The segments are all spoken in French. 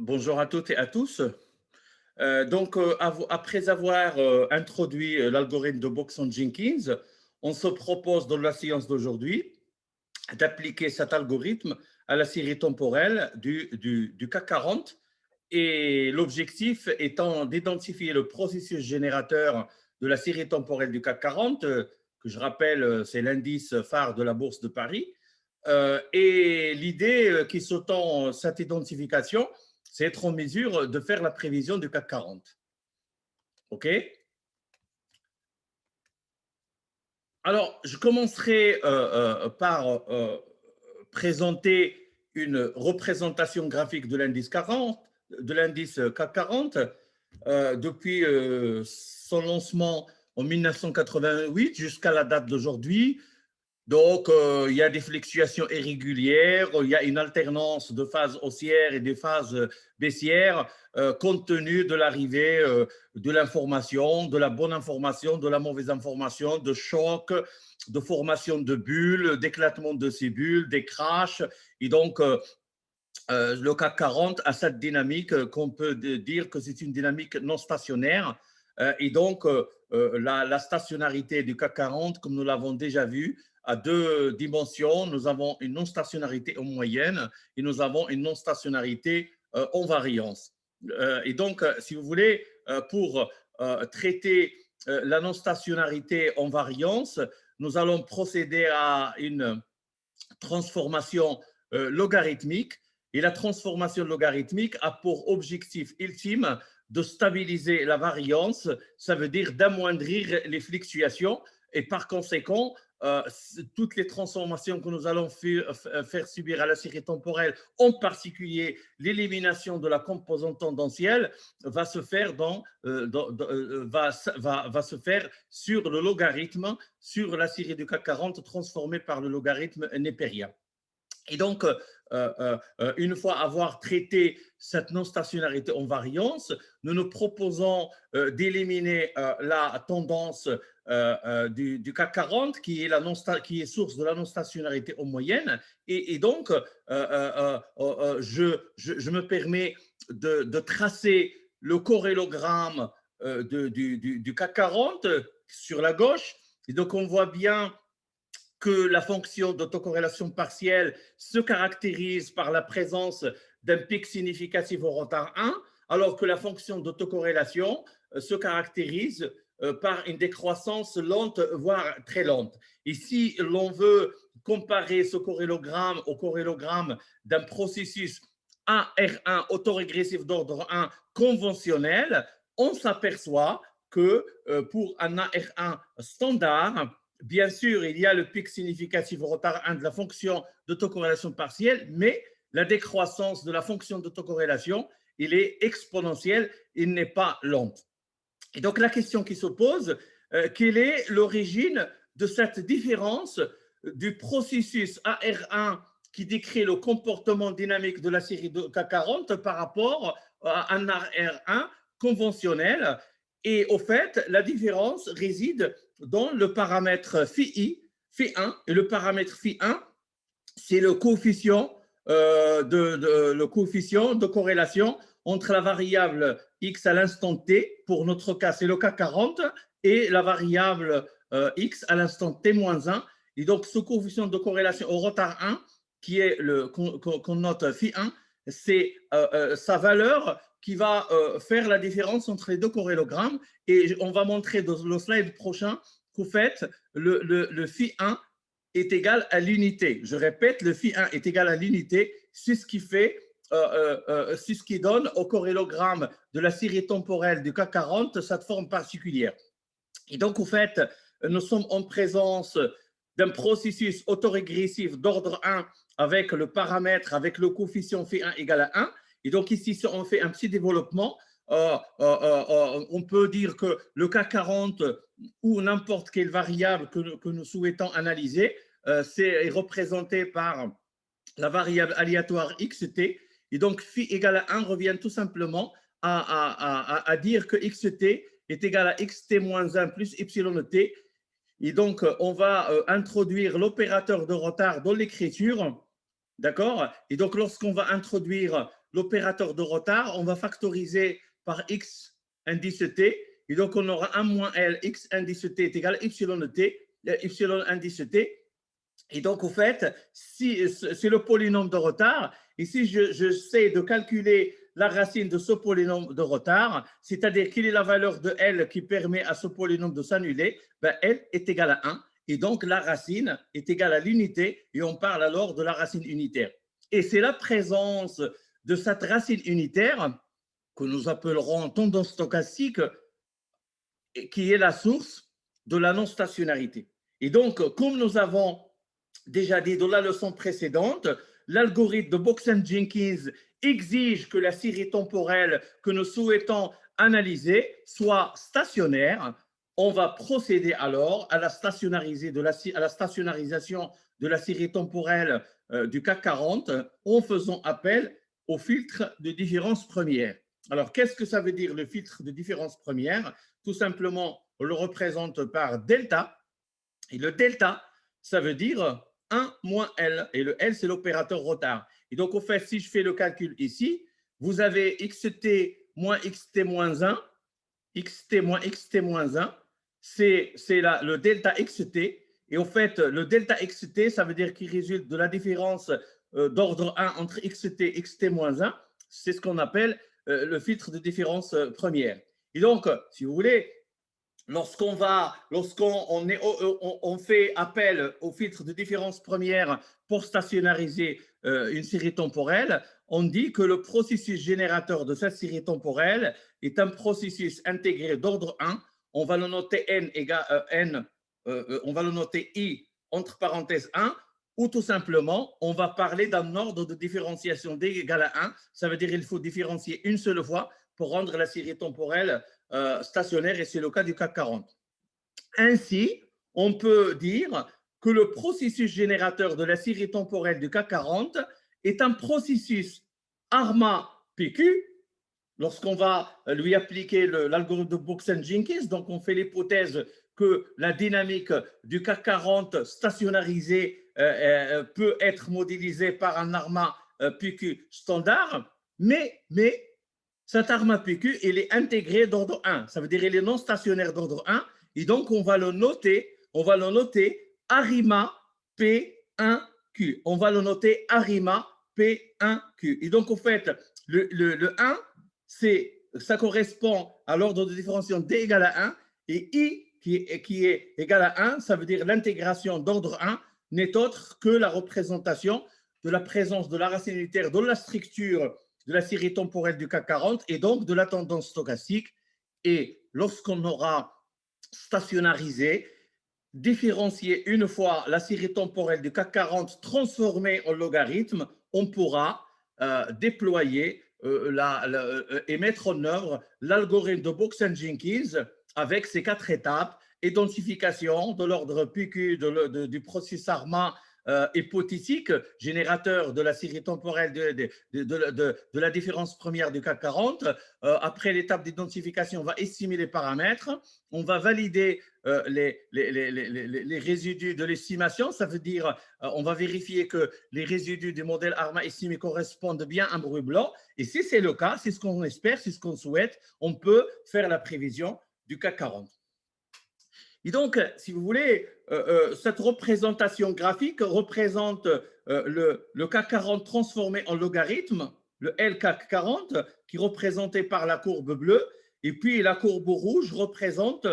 Bonjour à toutes et à tous. Après avoir introduit l'algorithme de Boxon-Jenkins, on se propose dans la séance d'aujourd'hui d'appliquer cet algorithme à la série temporelle du CAC 40 et l'objectif étant d'identifier le processus générateur de la série temporelle du CAC 40, que je rappelle, c'est l'indice phare de la Bourse de Paris. Et l'idée qui sous-tend cette identification, c'est être en mesure de faire la prévision du CAC 40. OK? Alors, je commencerai par présenter une représentation graphique de l'indice 40, de l'indice CAC 40, depuis son lancement en 1988 jusqu'à la date d'aujourd'hui. Donc, il y a des fluctuations irrégulières, il y a une alternance de phases haussières et de phases baissières, compte tenu de l'arrivée de l'information, de la bonne information, de la mauvaise information, de chocs, de formation de bulles, d'éclatement de ces bulles, des crashs. Et donc, le CAC 40 a cette dynamique qu'on peut dire que c'est une dynamique non stationnaire. Et donc, la stationnarité du CAC 40, comme nous l'avons déjà vu, à deux dimensions. Nous avons une non-stationnarité en moyenne et nous avons une non-stationnarité en variance. Et donc, si vous voulez, pour traiter la non-stationnarité en variance, nous allons procéder à une transformation logarithmique. Et la transformation logarithmique a pour objectif ultime de stabiliser la variance, ça veut dire d'amoindrir les fluctuations et par conséquent, toutes les transformations que nous allons faire subir à la série temporelle, en particulier l'élimination de la composante tendancielle, va se faire, va se faire sur le logarithme, sur la série du CAC 40 transformée par le logarithme népérien. Et donc, une fois avoir traité cette non-stationnarité en variance, nous nous proposons d'éliminer la tendance du CAC 40 qui est source de la non-stationnarité en moyenne. Et donc, je me permets de tracer le corrélogramme du CAC 40 sur la gauche. Et donc, on voit bien que la fonction d'autocorrélation partielle se caractérise par la présence d'un pic significatif au retard 1, alors que la fonction d'autocorrélation se caractérise par une décroissance lente, voire très lente. Et si l'on veut comparer ce corrélogramme au corrélogramme d'un processus AR1 autorégressif d'ordre 1 conventionnel, on s'aperçoit que pour un AR1 standard, bien sûr, il y a le pic significatif au retard 1 de la fonction d'autocorrélation partielle, mais la décroissance de la fonction d'autocorrélation, il est exponentielle, il n'est pas lente. Et donc, la question qui se pose, quelle est l'origine de cette différence du processus AR1 qui décrit le comportement dynamique de la série de CAC 40 par rapport à un AR1 conventionnel? Et au fait, la différence réside dans le paramètre phi1, et le paramètre phi1, c'est le coefficient de corrélation entre la variable x à l'instant t, pour notre cas c'est le CAC 40, et la variable x à l'instant t-1. Et donc ce coefficient de corrélation au retard 1, qui est qu'on note phi1, c'est sa valeur qui va faire la différence entre les deux corrélogrammes. Et on va montrer dans le slide prochain qu'au fait, le phi1 est égal à l'unité. Je répète, le phi1 est égal à l'unité. C'est ce qui fait, c'est ce qui donne au corrélogramme de la série temporelle du CAC 40 cette forme particulière. Et donc, au fait, nous sommes en présence d'un processus autorégressif d'ordre 1 avec le paramètre, avec le coefficient phi1 égal à 1. Et donc, ici, si on fait un petit développement, on peut dire que le CAC 40 ou n'importe quelle variable que nous souhaitons analyser, c'est représenté par la variable aléatoire xt. Et donc, phi égale à 1 revient tout simplement à dire que xt est égal à xt-1 plus yt. Et donc, on va introduire l'opérateur de retard dans l'écriture. D'accord? Et donc, lorsqu'on va introduire l'opérateur de retard, on va factoriser par X indice T. Et donc, on aura 1 moins L, X indice T est égal à Y T, Y indice T. Et donc, au fait, si, c'est le polynôme de retard. Et si je sais de calculer la racine de ce polynôme de retard, c'est-à-dire quelle est la valeur de L qui permet à ce polynôme de s'annuler, ben L est égal à 1. Et donc, la racine est égale à l'unité. Et on parle alors de la racine unitaire. Et c'est la présence de cette racine unitaire que nous appellerons tendance stochastique qui est la source de la non-stationnarité. Et donc, comme nous avons déjà dit dans la leçon précédente, l'algorithme de Box-Jenkins exige que la série temporelle que nous souhaitons analyser soit stationnaire. On va procéder alors à la stationnarisation de la série temporelle du CAC 40 en faisant appel au filtre de différence première. Alors, qu'est-ce que ça veut dire le filtre de différence première? Tout simplement, on le représente par delta. Et le delta, ça veut dire 1 moins L. Et le L, c'est l'opérateur retard. Et donc, au fait, si je fais le calcul ici, vous avez xt moins xt moins 1, xt moins xt moins 1, c'est le delta xt. Et au fait, le delta xt, ça veut dire qu'il résulte de la différence d'ordre 1 entre xt et xt moins 1. C'est ce qu'on appelle le filtre de différence première. Et donc, si vous voulez, lorsqu'on fait appel au filtre de différence première pour stationnariser une série temporelle, on dit que le processus générateur de cette série temporelle est un processus intégré d'ordre 1. On va le noter on va le noter I entre parenthèses 1, ou tout simplement, on va parler d'un ordre de différenciation D égale à 1. Ça veut dire qu'il faut différencier une seule fois pour rendre la série temporelle stationnaire, et c'est le cas du CAC 40. Ainsi, on peut dire que le processus générateur de la série temporelle du CAC 40 est un processus ARMA-PQ lorsqu'on va lui appliquer l'algorithme de Box-Jenkins. Donc, on fait l'hypothèse que la dynamique du CAC 40 stationnarisé peut être modélisée par un ARMA-PQ standard, mais cet ARMA-PQ, il est intégré d'ordre 1. Ça veut dire qu'il est non stationnaire d'ordre 1. Et donc, on va le noter ARIMA P1Q. On va le noter ARIMA P1Q. Et donc, au fait, le 1, ça correspond à l'ordre de différenciation D égale à 1. Et I, qui est égal à 1, ça veut dire l'intégration d'ordre 1 n'est autre que la représentation de la présence de la racine unitaire dans la structure de la série temporelle du CAC 40 et donc de la tendance stochastique. Et lorsqu'on aura stationnarisé, différencié une fois la série temporelle du CAC 40 transformée en logarithme, on pourra déployer et mettre en œuvre l'algorithme de Box-Jenkins avec ses 4 étapes: identification de l'ordre PQ du processus ARMA hypothétique, générateur de la série temporelle de la différence première du CAC 40. Après l'étape d'identification, on va estimer les paramètres, on va valider les résidus de l'estimation. Ça veut dire on va vérifier que les résidus du modèle ARMA estimé correspondent bien à un bruit blanc. Et si c'est le cas, c'est ce qu'on espère, c'est ce qu'on souhaite, on peut faire la prévision du CAC 40. Et donc, si vous voulez, cette représentation graphique représente le CAC 40 transformé en logarithme, le LCAC 40, qui est représenté par la courbe bleue, et puis la courbe rouge représente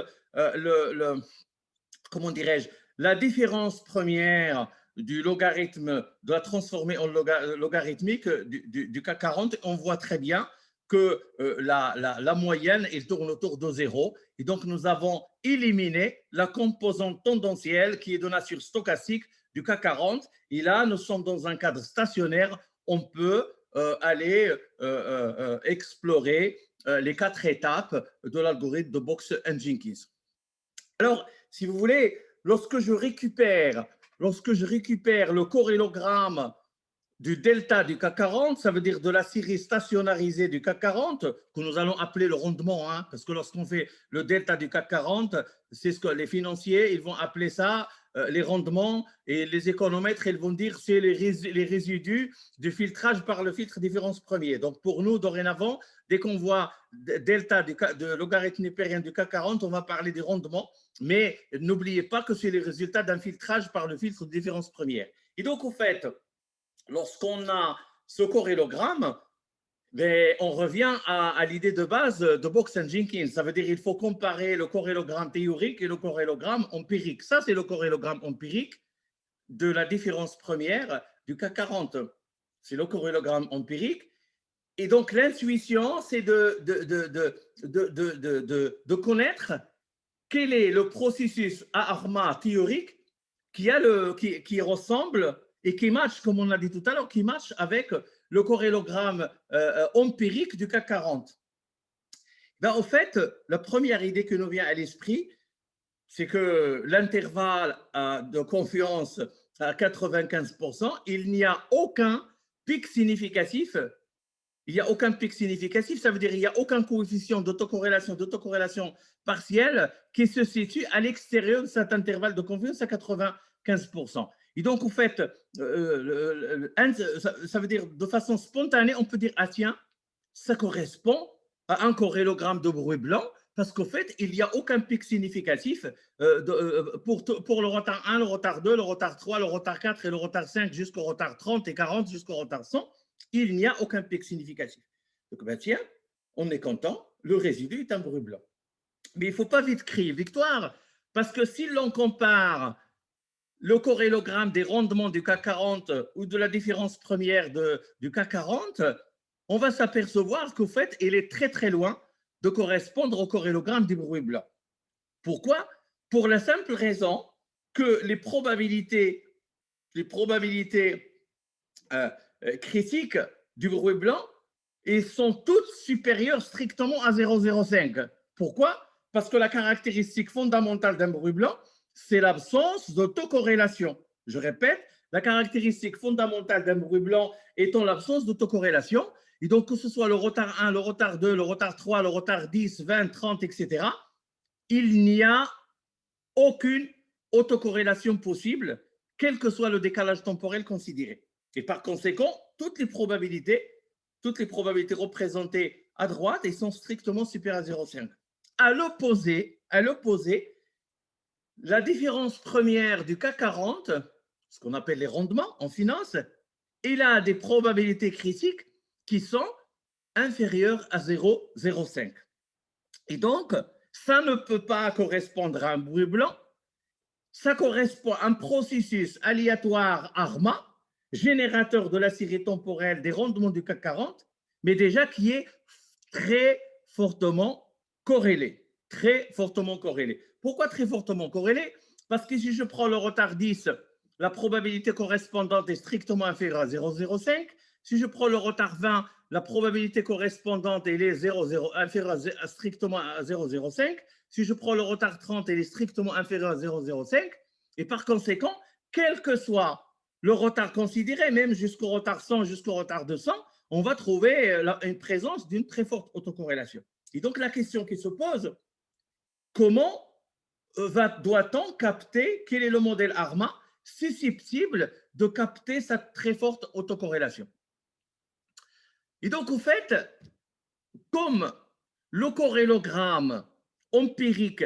comment dirais-je, la différence première du logarithme de la transformée en logarithmique du CAC 40. On voit très bien que la moyenne, elle tourne autour de 0. Et donc, nous avons éliminé la composante tendancielle qui est de nature stochastique du CAC 40. Et là, nous sommes dans un cadre stationnaire. On peut aller explorer les 4 étapes de l'algorithme de Box-Jenkins. Alors, si vous voulez, lorsque je récupère le corrélogramme du delta du CAC 40, ça veut dire de la série stationnarisée du CAC 40, que nous allons appeler le rendement, hein, parce que lorsqu'on fait le delta du CAC 40, c'est ce que les financiers ils vont appeler ça les rendements et les économètres, ils vont dire c'est les résidus du filtrage par le filtre différence premier. Donc, pour nous, dorénavant, dès qu'on voit delta de logarithme népérien du CAC 40, on va parler des rendements. Mais n'oubliez pas que c'est les résultats d'un filtrage par le filtre de différence première. Et donc, au fait, lorsqu'on a ce corrélogramme, on revient à l'idée de base de Box and Jenkins. Ça veut dire qu'il faut comparer le corrélogramme théorique et le corrélogramme empirique. Ça, c'est le corrélogramme empirique de la différence première du CAC 40. C'est le corrélogramme empirique. Et donc, l'intuition, c'est de connaître quel est le processus à ARMA théorique qui ressemble et qui match, comme on l'a dit tout à l'heure, qui match avec le corrélogramme empirique du CAC 40. En fait, la première idée qui nous vient à l'esprit, c'est que l'intervalle de confiance à 95%, il n'y a aucun pic significatif. Il n'y a aucun pic significatif, ça veut dire qu'il n'y a aucun coefficient d'autocorrélation partielle qui se situe à l'extérieur de cet intervalle de confiance à 95%. Et donc, en fait, ça veut dire de façon spontanée, on peut dire, ah tiens, ça correspond à un corrélogramme de bruit blanc, parce qu'en fait, il n'y a aucun pic significatif pour le retard 1, le retard 2, le retard 3, le retard 4 et le retard 5 jusqu'au retard 30 et 40 jusqu'au retard 100. Il n'y a aucun pic significatif. Donc, ben tiens, on est content, le résidu est un bruit blanc. Mais il ne faut pas vite crier victoire, parce que si l'on compare le corrélogramme des rendements du CAC 40 ou de la différence première du CAC 40, on va s'apercevoir qu'au fait, il est très très loin de correspondre au corrélogramme du bruit blanc. Pourquoi? Pour la simple raison que les probabilités critiques du bruit blanc et sont toutes supérieures strictement à 0,05. Pourquoi? Parce que la caractéristique fondamentale d'un bruit blanc, c'est l'absence d'autocorrélation. Je répète, la caractéristique fondamentale d'un bruit blanc étant l'absence d'autocorrélation. Et donc, que ce soit le retard 1, le retard 2, le retard 3, le retard 10, 20, 30, etc., il n'y a aucune autocorrélation possible, quel que soit le décalage temporel considéré. Et par conséquent, toutes les probabilités représentées à droite, elles sont strictement supérieures à 0,5. À l'opposé, la différence première du CAC 40, ce qu'on appelle les rendements en finance, il a des probabilités critiques qui sont inférieures à 0,05. Et donc, ça ne peut pas correspondre à un bruit blanc, ça correspond à un processus aléatoire ARMA, générateur de la série temporelle des rendements du CAC 40, mais déjà qui est très fortement corrélé. Très fortement corrélé. Pourquoi très fortement corrélé? Parce que si je prends le retard 10, la probabilité correspondante est strictement inférieure à 0,05. Si je prends le retard 20, la probabilité correspondante elle est inférieure strictement à 0,05. Si je prends le retard 30, elle est strictement inférieure à 0,05. Et par conséquent, quel que soit le retard considéré, même jusqu'au retard 100, jusqu'au retard 200, on va trouver une présence d'une très forte autocorrélation. Et donc, la question qui se pose, comment doit-on capter, quel est le modèle ARMA susceptible de capter cette très forte autocorrélation? Et donc, au fait, comme le corrélogramme empirique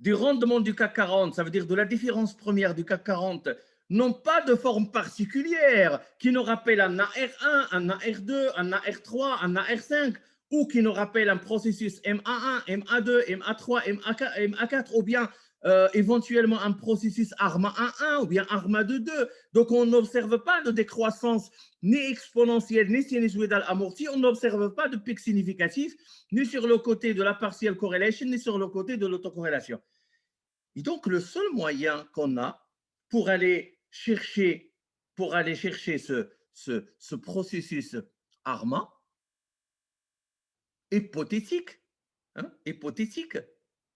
du rendement du CAC 40, ça veut dire de la différence première du CAC 40, n'ont pas de forme particulière qui nous rappelle un AR1, un AR2, un AR3, un AR5, ou qui nous rappelle un processus MA1, MA2, MA3, MA4, ou bien éventuellement un processus ARMA 1.1 ou bien ARMA 2.2. Donc, on n'observe pas de décroissance ni exponentielle, ni sinusoïdale amortie. On n'observe pas de pic significatif, ni sur le côté de la partial correlation, ni sur le côté de l'autocorrélation. Et donc, le seul moyen qu'on a pour aller chercher ce processus ARMA hypothétique,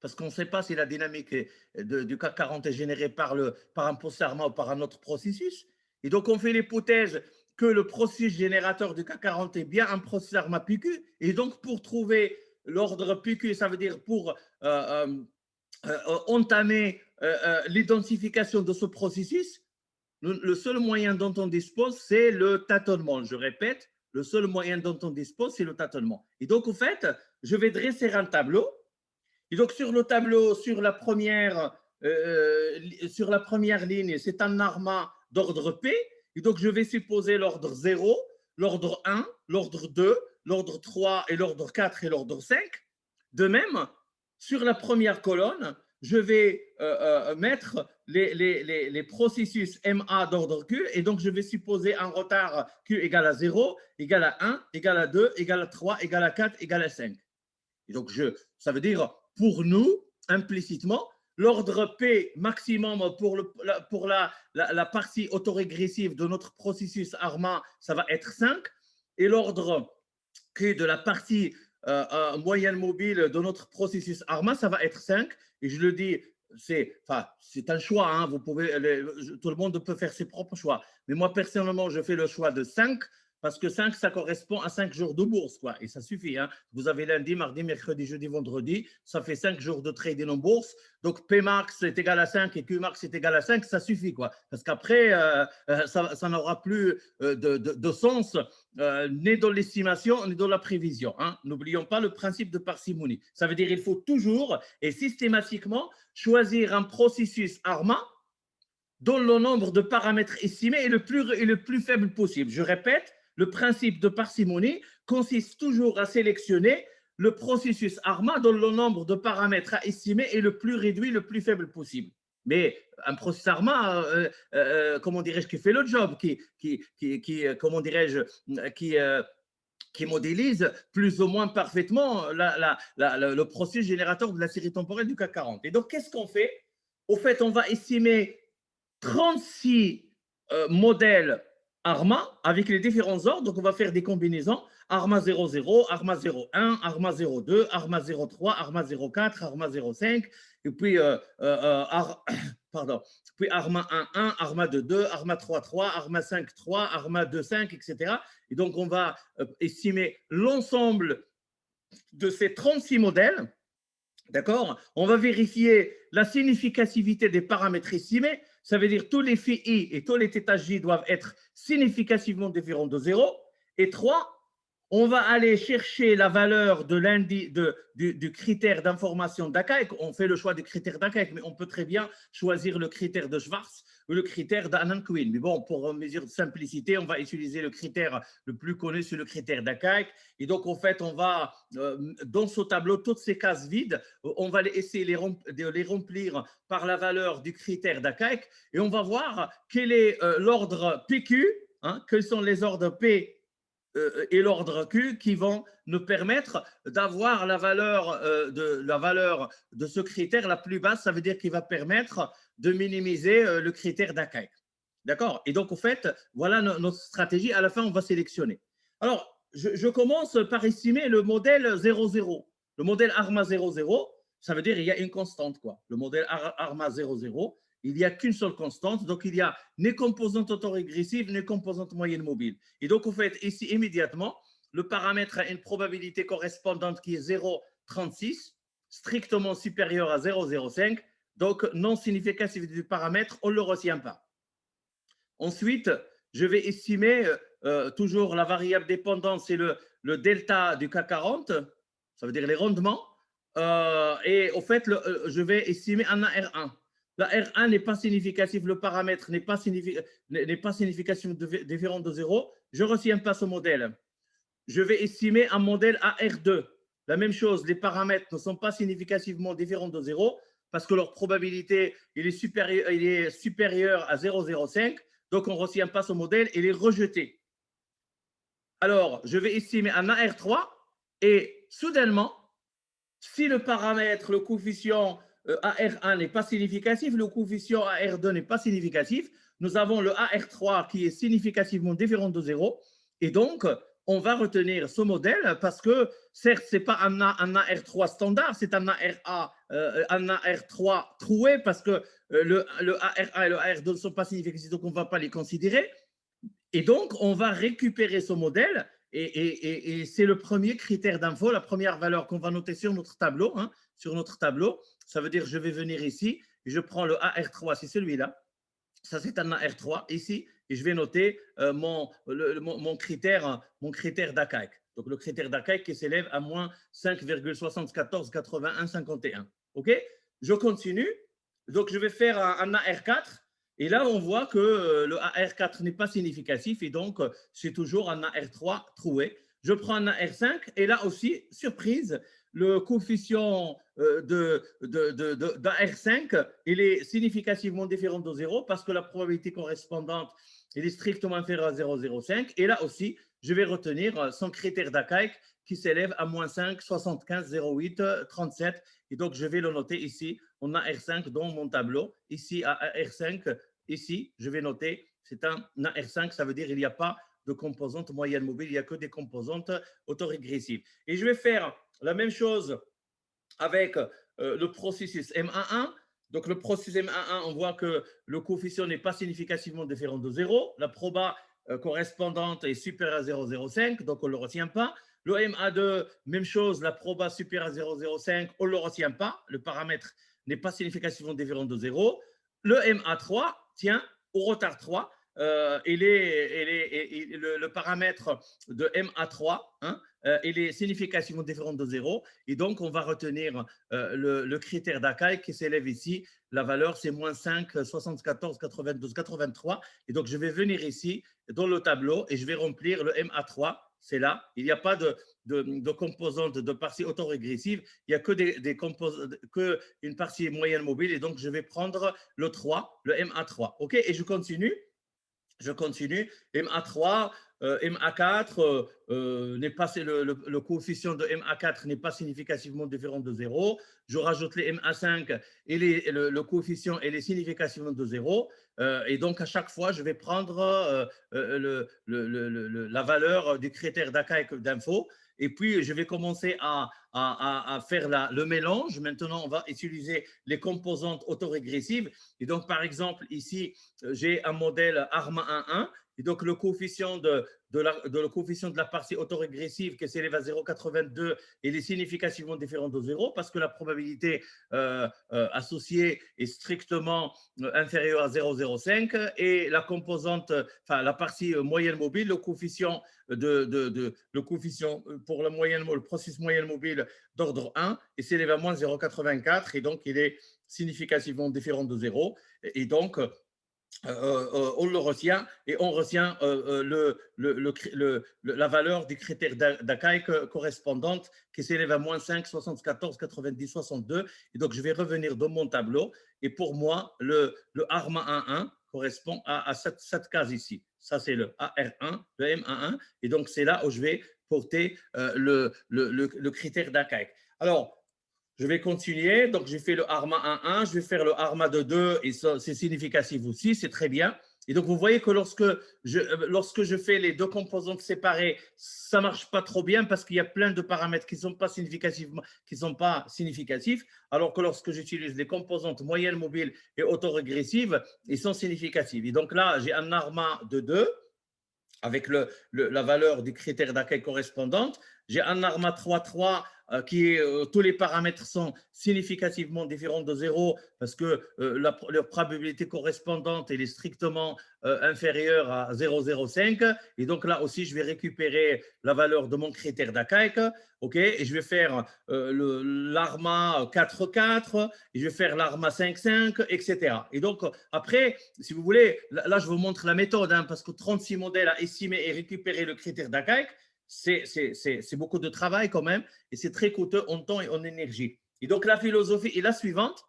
parce qu'on ne sait pas si la dynamique du CAC 40 est générée par un processus ARMA ou par un autre processus. Et donc, on fait l'hypothèse que le processus générateur du CAC 40 est bien un processus ARMA PQ. Et donc, pour trouver l'ordre PQ, ça veut dire pour entamer l'identification de ce processus, le seul moyen dont on dispose, c'est le tâtonnement. Je répète, le seul moyen dont on dispose, c'est le tâtonnement. Et donc, en fait, je vais dresser un tableau. Et donc, sur le tableau, sur la première ligne, c'est un arma d'ordre P. Et donc, je vais supposer l'ordre 0, l'ordre 1, l'ordre 2, l'ordre 3 et l'ordre 4 et l'ordre 5. De même, sur la première colonne, je vais mettre les processus MA d'ordre Q et donc je vais supposer un retard Q égale à 0, égale à 1, égale à 2, égale à 3, égale à 4, égale à 5. Et donc, ça veut dire pour nous, implicitement, l'ordre P maximum pour la partie autorégressive de notre processus ARMA, ça va être 5. Et l'ordre Q de la partie moyenne mobile de notre processus ARMA, ça va être 5. Et je le dis, c'est un choix. Hein, tout le monde peut faire ses propres choix. Mais moi, personnellement, je fais le choix de 5 parce que 5, ça correspond à 5 jours de bourse, quoi. Et ça suffit. Hein. Vous avez lundi, mardi, mercredi, jeudi, vendredi. Ça fait 5 jours de trading en bourse. Donc, Pmax est égal à 5 et Qmax est égal à 5. Ça suffit, quoi. Parce qu'après, ça n'aura plus de sens, ni dans l'estimation, ni dans la prévision. Hein. N'oublions pas le principe de parcimonie. Ça veut dire qu'il faut toujours et systématiquement choisir un processus ARMA dont le nombre de paramètres estimés est le plus faible possible. Je répète, le principe de parcimonie consiste toujours à sélectionner le processus ARMA dont le nombre de paramètres à estimer est le plus réduit, le plus faible possible. Mais un processus ARMA, comment dirais-je, qui fait le job, comment dirais-je, qui modélise plus ou moins parfaitement le processus générateur de la série temporelle du CAC 40. Et donc, qu'est-ce qu'on fait? Au fait, on va estimer 36 modèles ARMA avec les différents ordres. Donc, on va faire des combinaisons. ARMA 00, ARMA 01, ARMA 02, ARMA 03, ARMA 04, ARMA 05, et puis, puis ARMA 11, ARMA 22, ARMA 33, ARMA 53, ARMA 25, etc. Et donc, on va estimer l'ensemble de ces 36 modèles. D'accord? On va vérifier la significativité des paramètres estimés. Ça veut dire que tous les phi I et tous les θ J doivent être significativement différents de 0. Et 3, on va aller chercher la valeur du critère d'information d'Akaik. On fait le choix du critère d'Akaik, mais on peut très bien choisir le critère de Schwarz ou le critère d'Annan-Quinn. Mais bon, pour mesure de simplicité, on va utiliser le critère le plus connu, c'est le critère d'Akaik. Et donc, en fait, on va, dans ce tableau, toutes ces cases vides, on va essayer de les remplir par la valeur du critère d'Akaik. Et on va voir quel est l'ordre PQ, hein, quels sont les ordres P et l'ordre Q qui vont nous permettre d'avoir la valeur de ce critère la plus basse. Ça veut dire qu'il va permettre de minimiser le critère d'Akaik. D'accord? Et donc, en fait, voilà notre stratégie. À la fin, on va sélectionner. Alors, je commence par estimer le modèle 00. Le modèle ARMA 00, ça veut dire qu'il y a une constante, quoi. Le modèle ARMA 00, il n'y a qu'une seule constante, donc il y a ni composante autorégressive, ni composante moyenne mobile. Et donc, en fait, ici, immédiatement, le paramètre a une probabilité correspondante qui est 0,36, strictement supérieure à 0,05, donc non significativité du paramètre, on ne le retient pas. Ensuite, je vais estimer toujours la variable dépendante, c'est le delta du CAC 40, ça veut dire les rendements, et au fait, je vais estimer un R1. La R1 n'est pas significatif, le paramètre n'est pas significativement différent de 0. Je ne retiens pas ce modèle. Je vais estimer un modèle AR2. La même chose, les paramètres ne sont pas significativement différents de 0 parce que leur probabilité il est supérieure à 0,05. Donc, on ne retient pas ce modèle et il est rejeté. Alors, je vais estimer un AR3 et soudainement, si le paramètre, le coefficient AR1 n'est pas significatif, le coefficient AR2 n'est pas significatif, nous avons le AR3 qui est significativement différent de 0. Et donc, on va retenir ce modèle parce que, certes, ce n'est pas un AR3 standard, c'est un AR3 troué parce que le AR1 et le AR2 ne sont pas significatifs, donc on ne va pas les considérer. Et donc, on va récupérer ce modèle et c'est le premier critère d'info, la première valeur qu'on va noter sur notre tableau. Hein, sur notre tableau, Ça veut dire que je vais venir ici et je prends le AR3, c'est celui-là. Ça, c'est un AR3 ici et je vais noter mon critère d'ACAIC. Donc, le critère d'ACAIC qui s'élève à moins 5,748151. OK? Je continue. Donc, je vais faire un AR4 et là, on voit que le AR4 n'est pas significatif et donc c'est toujours un AR3 troué. Je prends un AR5 et là aussi, surprise, le coefficient d'AR5, il est significativement différent de 0 parce que la probabilité correspondante elle est strictement inférieure à 0,05. Et là aussi, je vais retenir son critère d'ACAIC qui s'élève à moins 5, 75, 0,8, 37. Et donc, je vais le noter ici. On a R5 dans mon tableau. Ici, à R5, ici, je vais noter, c'est un AR5, ça veut dire qu'il n'y a pas de composante moyenne mobile, il n'y a que des composantes autorégressives. Et je vais faire la même chose avec le processus M11. Donc, le processus M11, on voit que le coefficient n'est pas significativement différent de 0. La proba correspondante est supérieure à 0,05, donc on ne le retient pas. Le MA2, même chose, la proba supérieure à 0,05, on ne le retient pas. Le paramètre n'est pas significativement différent de 0. Le MA3, tiens, au retard 3, le paramètre de MA3, hein, il est significativement différent de 0. Et donc, on va retenir le critère d'ACAIC qui s'élève ici. La valeur, c'est moins 5, 74, 92, 83. Et donc, je vais venir ici dans le tableau et je vais remplir le MA3. C'est là. Il n'y a pas de composante de partie autorégressive. Il n'y a que une partie moyenne mobile. Et donc, je vais prendre le 3, le MA3. OK? Et je continue. MA3, MA4, le coefficient de MA4 n'est pas significativement différent de 0. Je rajoute les MA5 et le coefficient est significativement de 0. Et donc, à chaque fois, je vais prendre la valeur du critère d'ACAIC d'info. Et puis, je vais commencer à faire le mélange. Maintenant, on va utiliser les composantes autorégressives. Et donc, par exemple, ici, j'ai un modèle ARMA 1.1. Et donc, le coefficient de la partie autorégressive qui s'élève à 0,82, il est significativement différent de 0 parce que la probabilité associée est strictement inférieure à 0,05 et la composante, enfin la partie moyenne mobile, le coefficient pour le processus moyenne mobile d'ordre 1 et s'élève à moins 0,84 et donc il est significativement différent de 0 et donc on le retient et on retient la valeur du critère d'ACAIC correspondante qui s'élève à moins 5, 74, 90, 62. Et donc, je vais revenir dans mon tableau. Et pour moi, le ARMA 1.1 correspond à cette case ici. Ça, c'est le AR1, le M1.1. Et donc, c'est là où je vais porter le critère d'ACAIC. Alors, je vais continuer. Donc, j'ai fait le ARMA 1.1, je vais faire le ARMA 2.2 et c'est significatif aussi, c'est très bien. Et donc, vous voyez que lorsque je fais les deux composantes séparées, ça ne marche pas trop bien parce qu'il y a plein de paramètres qui ne sont pas significatifs, alors que lorsque j'utilise les composantes moyennes, mobiles et autorégressives, ils sont significatifs. Et donc là, j'ai un ARMA de 2 avec la valeur du critère d'accueil correspondante. J'ai un ARMA 3.3 qui tous les paramètres sont significativement différents de 0 parce que la probabilité correspondante elle est strictement inférieure à 0,05 et donc là aussi je vais récupérer la valeur de mon critère d'ACAIC, ok, et je vais faire l'ARMA 4.4 et je vais faire l'ARMA 5.5, etc. Et donc après, si vous voulez, là je vous montre la méthode hein, parce que 36 modèles à estimer et récupérer le critère d'ACAIC, c'est beaucoup de travail quand même et c'est très coûteux en temps et en énergie. Et donc, la philosophie est la suivante.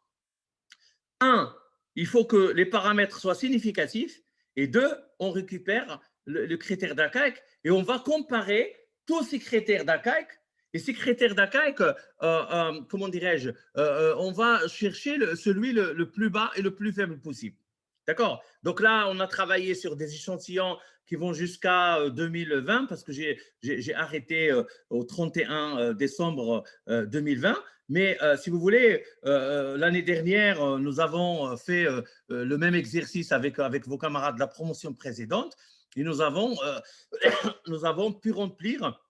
1, il faut que les paramètres soient significatifs et 2, on récupère le critère d'ACAIC et on va comparer tous ces critères d'ACAIC et ces critères d'ACAIC, comment dirais-je, on va chercher celui le plus bas et le plus faible possible. D'accord? Donc là, on a travaillé sur des échantillons qui vont jusqu'à 2020 parce que j'ai arrêté au 31 décembre 2020. Mais si vous voulez, l'année dernière, nous avons fait le même exercice avec vos camarades de la promotion précédente et nous avons pu remplir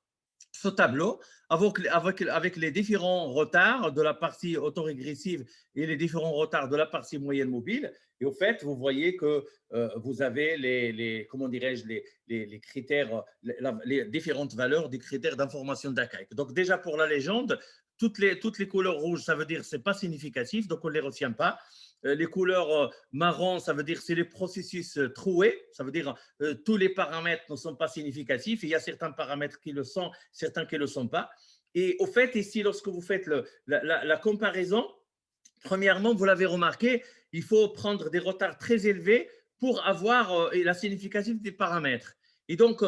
ce tableau avec les différents retards de la partie autorégressive et les différents retards de la partie moyenne mobile. Et au fait, vous voyez que vous avez comment dirais-je, les critères, les différentes valeurs des critères d'information d'ACAIC. Donc déjà pour la légende, toutes les couleurs rouges, ça veut dire que ce n'est pas significatif, donc on ne les retient pas. Les couleurs marron, ça veut dire que c'est les processus troués, ça veut dire tous les paramètres ne sont pas significatifs. Il y a certains paramètres qui le sont, certains qui ne le sont pas. Et au fait, ici, lorsque vous faites la comparaison, premièrement, vous l'avez remarqué, il faut prendre des retards très élevés pour avoir la significativité des paramètres. Et donc,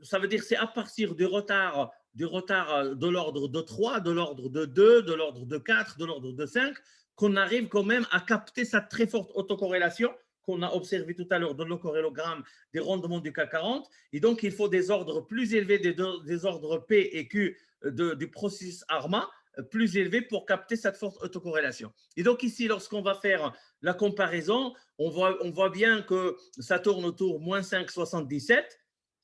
ça veut dire que c'est à partir du retard de l'ordre de 3, de l'ordre de 2, de l'ordre de 4, de l'ordre de 5, qu'on arrive quand même à capter cette très forte autocorrélation qu'on a observé tout à l'heure dans le corrélogramme des rendements du CAC 40. Et donc, il faut des ordres plus élevés, des ordres P et Q du processus ARMA, plus élevés pour capter cette forte autocorrélation. Et donc ici, lorsqu'on va faire la comparaison, on voit bien que ça tourne autour moins 5,77,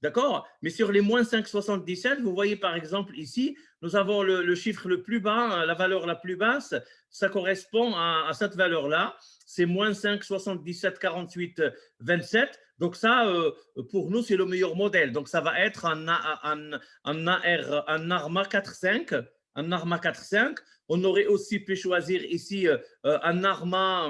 d'accord? Mais sur les moins 5,77, vous voyez par exemple ici, nous avons le chiffre le plus bas, la valeur la plus basse, ça correspond à cette valeur-là, c'est moins 5,77, 48, 27. Donc ça, pour nous, c'est le meilleur modèle. Donc ça va être un ARMA 4,5. Un ARMA 4,5. On aurait aussi pu choisir ici un ARMA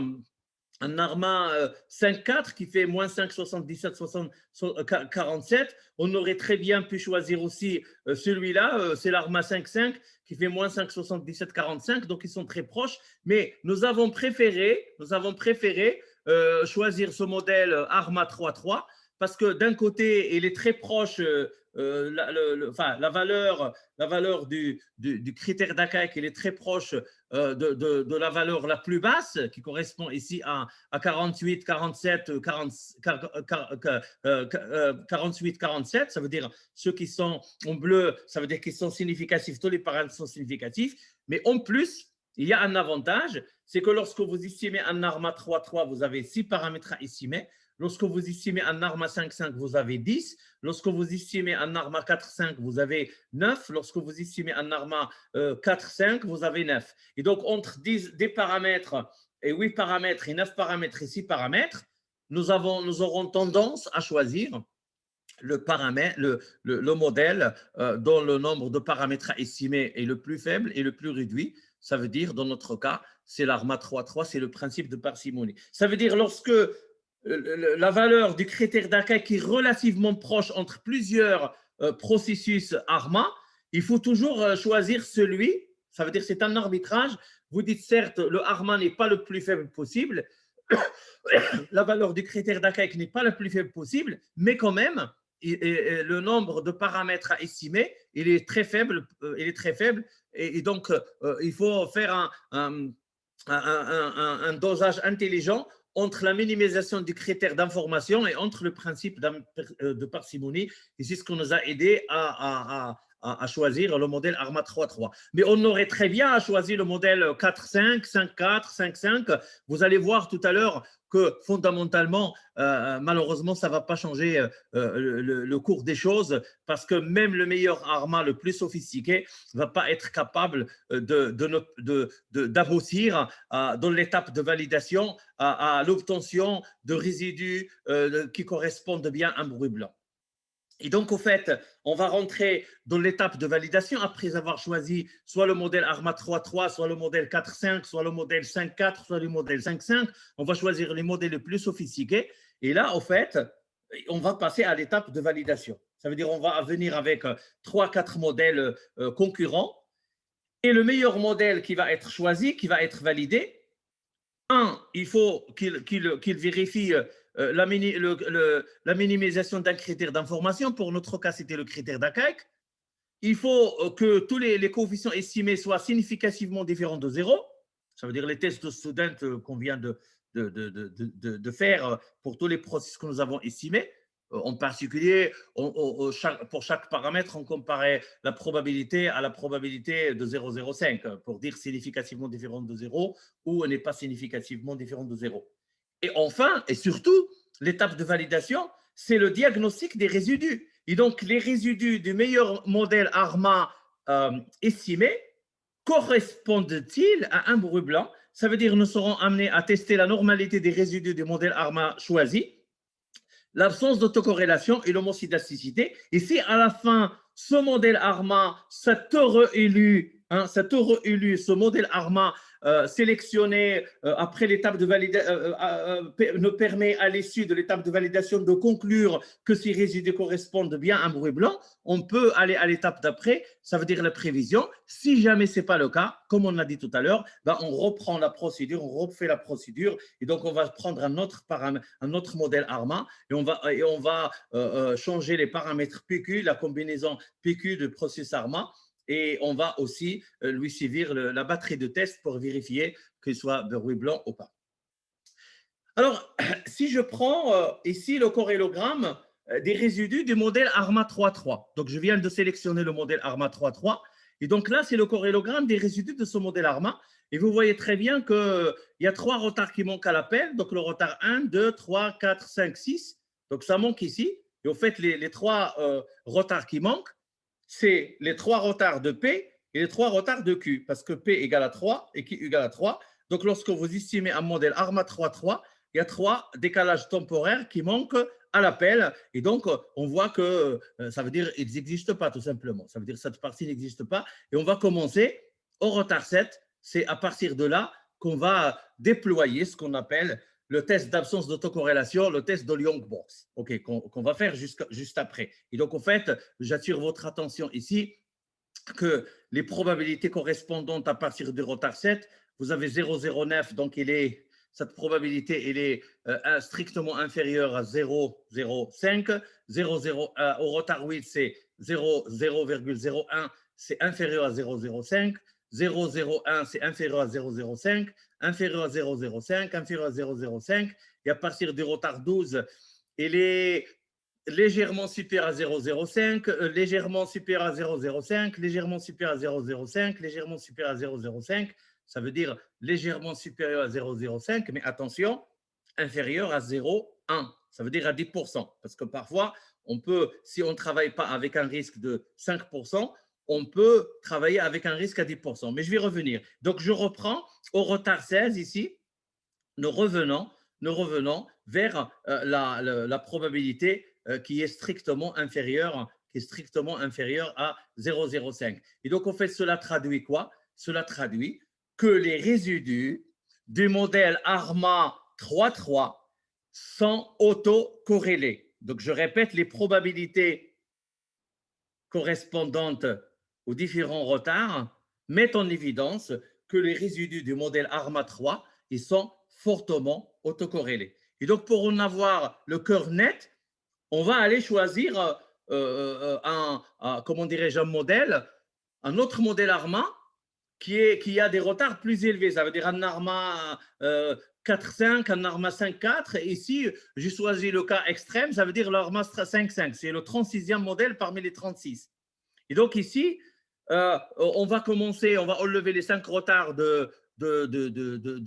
5,4 qui fait moins 5,77, 47. On aurait très bien pu choisir aussi celui-là, c'est l'ARMA 5,5 qui fait moins 5,77, 45. Donc, ils sont très proches. Mais nous avons préféré choisir ce modèle ARMA 3,3 parce que d'un côté, il est très proche la valeur du critère d'ACAIC, elle est très proche de la valeur la plus basse, qui correspond ici à 48, 47, 48, 47. Ça veut dire ceux qui sont en bleu, ça veut dire qu'ils sont significatifs, tous les paramètres sont significatifs. Mais en plus, il y a un avantage, c'est que lorsque vous estimez un ARMA 3,3, vous avez 6 paramètres à estimer. Lorsque vous estimez un ARMA 5,5, vous avez 10. Lorsque vous estimez un ARMA 4,5, vous avez 9. Lorsque vous estimez un ARMA 4,5, vous avez 9. Et donc, entre 10 des paramètres et 8 paramètres et 9 paramètres et 6 paramètres, nous aurons tendance à choisir le modèle dont le nombre de paramètres à estimer est le plus faible et le plus réduit. Ça veut dire, dans notre cas, c'est l'ARMA 3,3, c'est le principe de parcimonie. Ça veut dire lorsque la valeur du critère d'accueil qui est relativement proche entre plusieurs processus ARMA, il faut toujours choisir celui, ça veut dire c'est un arbitrage. Vous dites certes, le ARMA n'est pas le plus faible possible, la valeur du critère d'accueil n'est pas le plus faible possible, mais quand même, le nombre de paramètres à estimer, il est très faible, et donc il faut faire un dosage intelligent entre la minimisation du critère d'information et entre le principe de parcimonie. Et c'est ce qui nous a aidé à choisir le modèle ARMA 3.3. Mais on aurait très bien choisi le modèle 4.5, 5.4, 5.5. Vous allez voir tout à l'heure que fondamentalement, malheureusement, ça ne va pas changer le cours des choses parce que même le meilleur ARMA, le plus sophistiqué, ne va pas être capable d'aboutir dans l'étape de validation à l'obtention de résidus qui correspondent bien à un bruit blanc. Et donc, au fait, on va rentrer dans l'étape de validation après avoir choisi soit le modèle ARMA 3.3, soit le modèle 4.5, soit le modèle 5.4, soit le modèle 5.5. On va choisir les modèles les plus sophistiqués. Et là, au fait, on va passer à l'étape de validation. Ça veut dire qu'on va venir avec 3-4 modèles concurrents. Et le meilleur modèle qui va être choisi, qui va être validé, il faut qu'il vérifie la minimisation d'un critère d'information. Pour notre cas, c'était le critère d'ACAIC. Il faut que tous les coefficients estimés soient significativement différents de 0. Ça veut dire les tests de student qu'on vient de faire pour tous les processus que nous avons estimés. En particulier, pour chaque paramètre, on comparait la probabilité à la probabilité de 0,05 pour dire significativement différente de 0 ou n'est pas significativement différente de 0. Et enfin, et surtout, l'étape de validation, c'est le diagnostic des résidus. Et donc, les résidus du meilleur modèle ARMA estimé correspondent-ils à un bruit blanc? Ça veut dire que nous serons amenés à tester la normalité des résidus du modèle ARMA choisi, l'absence d'autocorrélation et l'homocidasticité. Et si à la fin, ce modèle ARMA, cet heureux élu, ce modèle ARMA sélectionné après l'étape de validation, nous permet à l'issue de l'étape de validation de conclure que ces résidus correspondent bien à un bruit blanc, on peut aller à l'étape d'après, ça veut dire la prévision. Si jamais ce n'est pas le cas, comme on l'a dit tout à l'heure, ben on reprend la procédure, on refait la procédure, et donc on va prendre un autre modèle ARMA, et on va changer les paramètres PQ, la combinaison PQ de processus ARMA, et on va aussi lui suivre la batterie de tests pour vérifier qu'il soit de bruit blanc ou pas. Alors, si je prends ici le corrélogramme des résidus du modèle ARMA 3.3, donc je viens de sélectionner le modèle ARMA 3.3, et donc là, c'est le corrélogramme des résidus de ce modèle ARMA, et vous voyez très bien qu'il y a 3 retards qui manquent à l'appel, donc le retard 1, 2, 3, 4, 5, 6, donc ça manque ici, et au fait, les 3 retards qui manquent, c'est les 3 retards de P et les 3 retards de Q, parce que P égale à 3 et Q égale à 3. Donc, lorsque vous estimez un modèle ARMA 3.3, il y a 3 décalages temporaires qui manquent à l'appel. Et donc, on voit que ça veut dire qu'ils n'existent pas, tout simplement. Ça veut dire que cette partie n'existe pas. Et on va commencer au retard 7. C'est à partir de là qu'on va déployer ce qu'on appelle le test d'absence d'autocorrélation, le test de Young-Box, qu'on va faire juste après. Et donc, en fait, j'attire votre attention ici que les probabilités correspondantes à partir du retard 7, vous avez 0,09, donc cette probabilité elle est strictement inférieure à 0,05. 0,01 au retard 8, c'est 0,01, c'est inférieur à 0,05. 0,01, c'est inférieur à 0,05, inférieur à 0,05, inférieur à 0,05, et à partir du retard 12, il est légèrement supérieur à 0,05, légèrement supérieur à 0,05, légèrement supérieur à 0,05, légèrement supérieur à 0,05, ça veut dire légèrement supérieur à 0,05, mais attention, inférieur à 0,1, ça veut dire à 10%, parce que parfois, on peut, si on ne travaille pas avec un risque de 5%, on peut travailler avec un risque à 10%. Mais je vais revenir. Donc, je reprends au retard 16 ici. Nous revenons vers la probabilité qui est strictement inférieure à 0,05. Et donc, en fait, cela traduit quoi? Cela traduit que les résidus du modèle ARMA 3.3 sont autocorrélés. Donc, je répète, les probabilités correspondantes aux différents retards mettent en évidence que les résidus du modèle ARMA 3 ils sont fortement autocorrélés. Et donc, pour en avoir le cœur net, on va aller choisir comment dirais-je, un autre modèle ARMA qui a des retards plus élevés. Ça veut dire un ARMA 4.5, un ARMA 5.4. Ici, j'ai choisi le cas extrême, ça veut dire l'ARMA 5.5. C'est le 36e modèle parmi les 36. Et donc ici, on va enlever les 5 retards de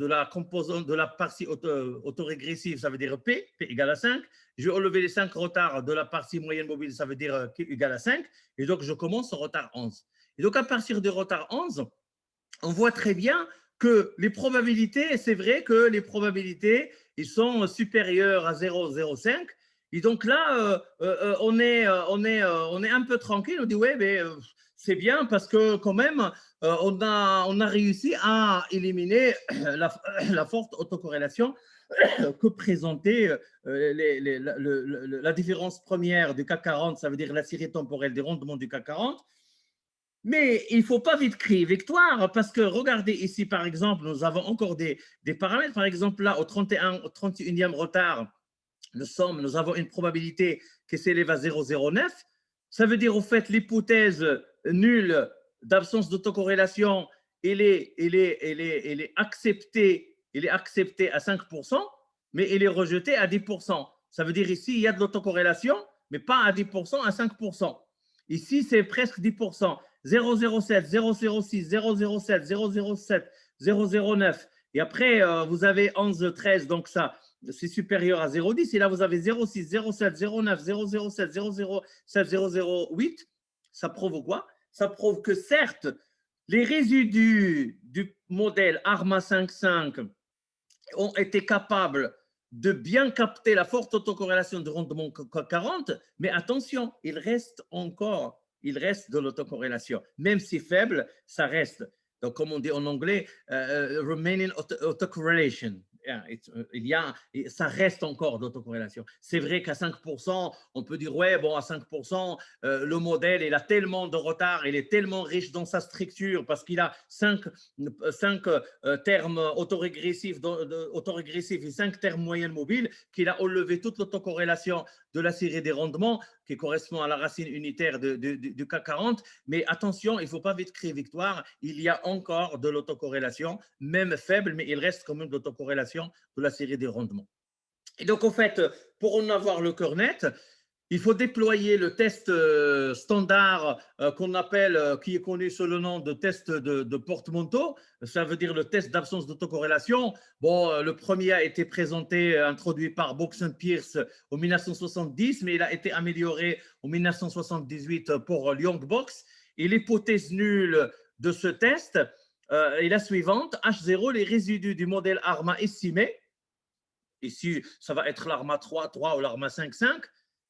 la composante, de la partie autorégressive, ça veut dire P égale à 5. Je vais enlever les 5 retards de la partie moyenne mobile, ça veut dire Q égale à 5. Et donc, je commence au retard 11. Et donc, à partir du retard 11, on voit très bien que les probabilités, c'est vrai que les probabilités, ils sont supérieures à 0,05. Et donc là, on est un peu tranquille. On dit, ouais, mais c'est bien parce que quand même, on a réussi à éliminer la forte autocorrélation que présentait la différence première du CAC 40, ça veut dire la série temporelle des rendements du CAC 40. Mais il ne faut pas vite crier victoire parce que regardez ici, par exemple, nous avons encore des paramètres. Par exemple, là, au 31e retard, nous avons une probabilité qui s'élève à 0,09. Ça veut dire, au fait, l'hypothèse nulle d'absence d'autocorrélation, elle est acceptée à 5%, mais elle est rejetée à 10%. Ça veut dire ici, il y a de l'autocorrélation, mais pas à 10%, à 5%. Ici, c'est presque 10%. 0,07, 0,06, 0,07, 0,07, 0,09. Et après, vous avez 11, 13, donc ça c'est supérieur à 0,10. Et là, vous avez 0,6, 0,7, 0,9, 0,07, 0,07, 0,08. Ça prouve quoi? Ça prouve que certes, les résidus du modèle ARMA 5.5 ont été capables de bien capter la forte autocorrélation de rendement CAC 40, mais attention, il reste de l'autocorrélation. Même si faible, ça reste. Donc, comme on dit en anglais, remaining autocorrelation. Ça reste encore d'autocorrélation. C'est vrai qu'à 5%, on peut dire, ouais, bon, à 5%, le modèle, il a tellement de retard, il est tellement riche dans sa structure parce qu'il a 5 termes autorégressifs et 5 termes moyennes mobiles qu'il a enlevé toute l'autocorrélation de la série des rendements qui correspond à la racine unitaire du CAC 40. Mais attention, il ne faut pas vite crier victoire. Il y a encore de l'autocorrélation, même faible, mais il reste quand même de l'autocorrélation de la série des rendements. Et donc, en fait, pour en avoir le cœur net, il faut déployer le test standard qu'on appelle, qui est connu sous le nom de test de porte-manteau. Ça veut dire le test d'absence d'autocorrélation. Bon, le premier a été présenté, introduit par Box & Pierce en 1970, mais il a été amélioré en 1978 pour Young-Box. Et l'hypothèse nulle de ce test est la suivante. H0, les résidus du modèle ARMA estimé, ici, ça va être l'ARMA 3.3 ou l'ARMA 5.5,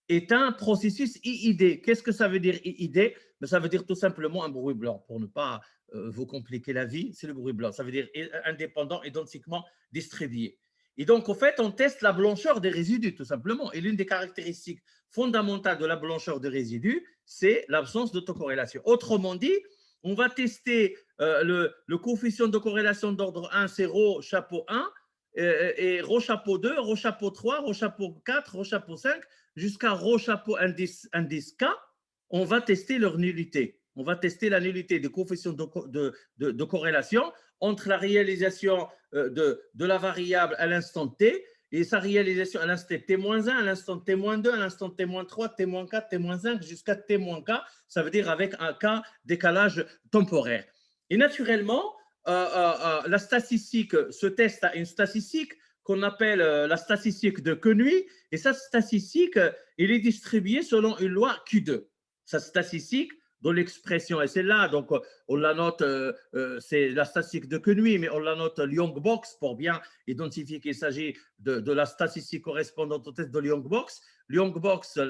est un processus IID. Qu'est-ce que ça veut dire IID? Ça veut dire tout simplement un bruit blanc. Pour ne pas vous compliquer la vie, c'est le bruit blanc. Ça veut dire indépendant, identiquement distribué. Et donc, en fait, on teste la blancheur des résidus, tout simplement. Et l'une des caractéristiques fondamentales de la blancheur des résidus, c'est l'absence d'autocorrélation. Autrement dit, on va tester le coefficient de corrélation d'ordre 1, c'est ρ chapeau 1, et ρ chapeau 2, ρ chapeau 3, ρ chapeau 4, ρ chapeau 5, jusqu'à ρ chapeau indice K, on va tester leur nullité. On va tester la nullité des coefficients de corrélation entre la réalisation de la variable à l'instant t et sa réalisation à l'instant t-1, à l'instant t-2, à l'instant t-3, t-4, t-5, jusqu'à t-k, ça veut dire avec un k décalage temporaire. Et naturellement, la statistique, ce test a une statistique qu'on appelle la statistique de Quenuy, et cette statistique, elle est distribuée selon une loi Q2. Cette statistique, dont l'expression est celle-là, donc on la note, c'est la statistique de Quenuy, mais on la note Young-Box pour bien identifier qu'il s'agit de la statistique correspondante au test de Young-Box. Young-Box,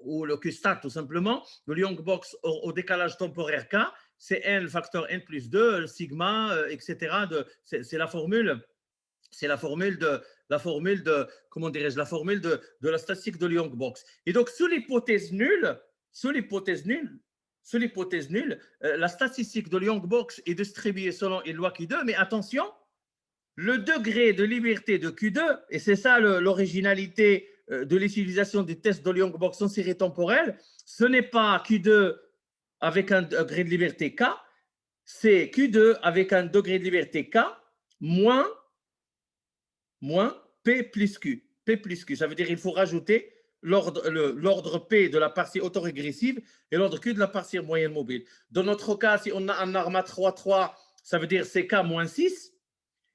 ou le Q-stat tout simplement, le Young-Box au décalage temporaire K, c'est n facteur n plus 2, sigma, etc. C'est la formule. C'est la formule de comment dirais-je, la formule de la statistique de Young-Box. Et donc, sous l'hypothèse nulle, la statistique de Young-Box est distribuée selon une loi Q2, mais attention, le degré de liberté de Q2, et c'est ça l'originalité de l'utilisation du test de Young-Box en série temporelle, ce n'est pas Q2 avec un degré de liberté K, c'est Q2 avec un degré de liberté K moins P plus Q. P plus Q, ça veut dire qu'il faut rajouter l'ordre P de la partie autorégressive et l'ordre Q de la partie moyenne mobile. Dans notre cas, si on a un ARMA 3.3, ça veut dire c'est K moins 6.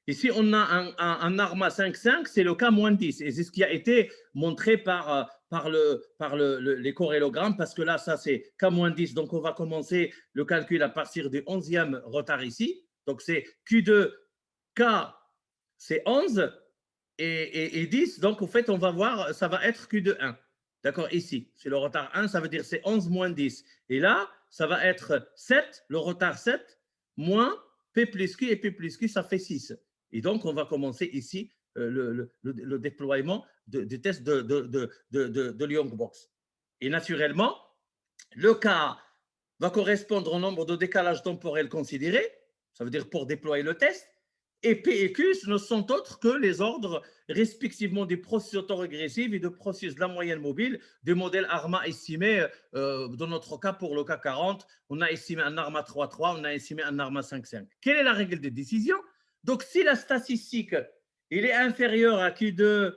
Et si on a un ARMA 5.5, c'est le K moins 10. Et c'est ce qui a été montré par les corrélogrammes, parce que là, ça c'est K moins 10. Donc, on va commencer le calcul à partir du 11e retard ici. Donc, c'est Q2, K, c'est 11 et 10. Donc, en fait, on va voir, ça va être Q2, 1. D'accord, ici, c'est le retard 1, ça veut dire c'est 11 moins 10. Et là, ça va être 7, le retard 7, moins P plus Q, et P plus Q, ça fait 6. Et donc, on va commencer ici le déploiement du test de Young-Box. Et naturellement, le cas va correspondre au nombre de décalages temporels considérés, ça veut dire pour déployer le test, et P et Q ne sont autres que les ordres respectivement du processus autorégressif et du processus de la moyenne mobile du modèle ARMA estimé. Dans notre cas, pour le CAC 40, on a estimé un ARMA 3.3, on a estimé un ARMA 5.5. Quelle est la règle de décision? Donc, si la statistique il est inférieure à Q2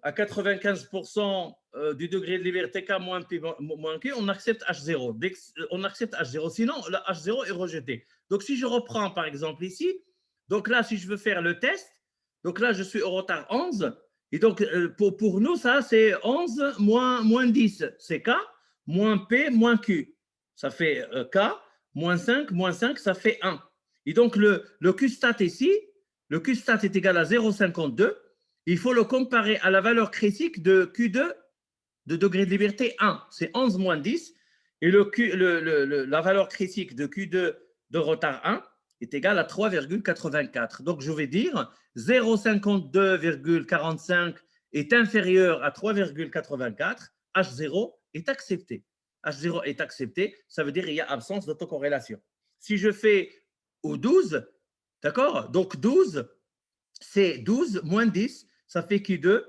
à 95% du degré de liberté K moins P moins Q, on accepte H0. On accepte H0, sinon le H0 est rejeté. Donc, si je reprends par exemple ici, donc là, si je veux faire le test, Donc là, je suis au retard 11. Et donc, pour nous, ça, c'est 11 moins 10. C'est K, moins P, moins Q. Ça fait K, moins 5, ça fait 1. Et donc, le Q-stat ici, le Q-stat est égal à 0,52. Il faut le comparer à la valeur critique de Q2 de degré de liberté 1. C'est 11 moins 10. Et la valeur critique de Q2 de retard 1 est égale à 3,84. Donc, je vais dire 0,52,45 est inférieur à 3,84. H0 est accepté. H0 est accepté, ça veut dire qu'il y a absence d'autocorrélation. Si je fais au 12, d'accord? Donc 12, c'est 12 moins 10, ça fait Q2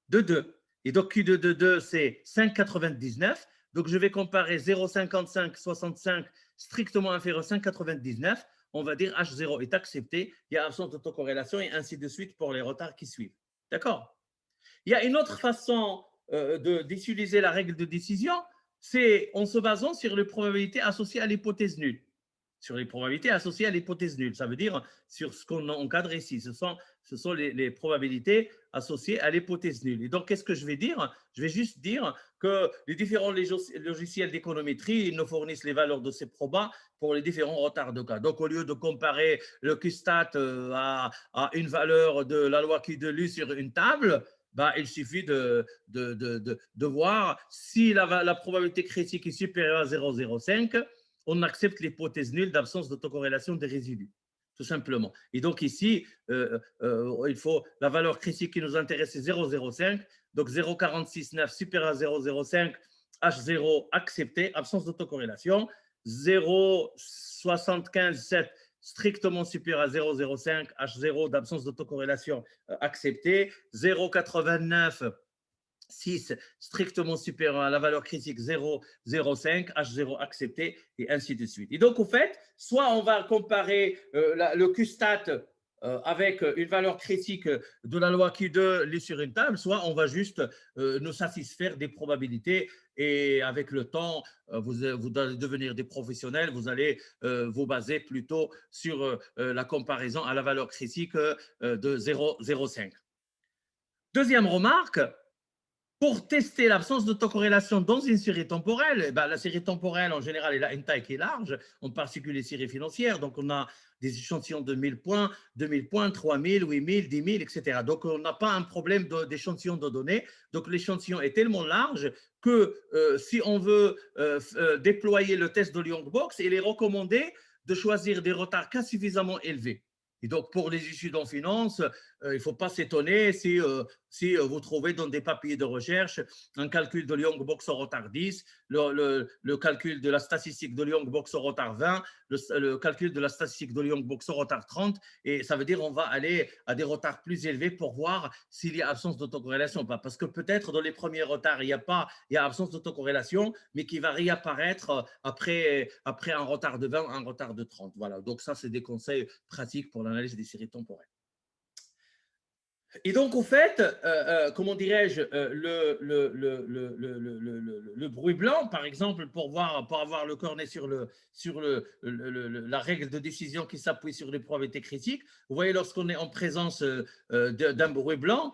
de 2. Et donc Q2 de 2, c'est 5,99. Donc je vais comparer 0,55, 65 strictement inférieur à 5,99. On va dire H0 est accepté, il y a absence d'autocorrélation et ainsi de suite pour les retards qui suivent. D'accord? Il y a une autre façon d'utiliser la règle de décision, c'est en se basant sur les probabilités associées à l'hypothèse nulle. Sur les probabilités associées à l'hypothèse nulle, ça veut dire sur ce qu'on encadre ici. Ce sont les probabilités associées à l'hypothèse nulle. Et donc, qu'est-ce que je vais dire? Je vais juste dire que les différents logiciels d'économétrie nous fournissent les valeurs de ces probas pour les différents retards de cas. Donc, au lieu de comparer le Q-stat à une valeur de la loi Q de Lu sur une table, bah, il suffit de voir si la probabilité critique est supérieure à 0,05, on accepte l'hypothèse nulle d'absence d'autocorrélation des résidus, tout simplement. Et donc ici, il faut la valeur critique qui nous intéresse, c'est 0,05. Donc 0,469 supérieur à 0,05, H0 accepté, absence d'autocorrélation. 0,757 strictement supérieur à 0,05, H0 d'absence d'autocorrélation accepté. 0,89 6 strictement supérieur à la valeur critique 0,05, H0 accepté, et ainsi de suite. Et donc, au fait, soit on va comparer le Q-stat avec une valeur critique de la loi Q2 lue sur une table, soit on va juste nous satisfaire des probabilités et avec le temps, vous allez devenir des professionnels, vous allez vous baser plutôt sur la comparaison à la valeur critique de 0,05. Deuxième remarque, pour tester l'absence d'autocorrélation dans une série temporelle, la série temporelle, en général, elle a une taille qui est large, en particulier les séries financières. Donc, on a des échantillons de 1000 points, 2000 points, 3000, 8000, 10 000, etc. Donc, on n'a pas un problème d'échantillon de données. Donc, l'échantillon est tellement large que si on veut déployer le test de Young-Box, il est recommandé de choisir des retards cas suffisamment élevés. Et donc, pour les études en finance, il ne faut pas s'étonner si vous trouvez dans des papiers de recherche un calcul de Young-Box au retard 10, le calcul de la statistique de Young-Box au retard 20, le calcul de la statistique de Young-Box au retard 30, et ça veut dire qu'on va aller à des retards plus élevés pour voir s'il y a absence d'autocorrélation ou pas. Parce que peut-être dans les premiers retards, il y a absence d'autocorrélation, mais qui va réapparaître après un retard de 20, un retard de 30. Voilà, donc ça, c'est des conseils pratiques pour l'analyse des séries temporelles. Et donc, au fait, comment dirais-je, le bruit blanc, par exemple, pour avoir le cornet sur la règle de décision qui s'appuie sur les probabilités critiques, vous voyez, lorsqu'on est en présence d'un bruit blanc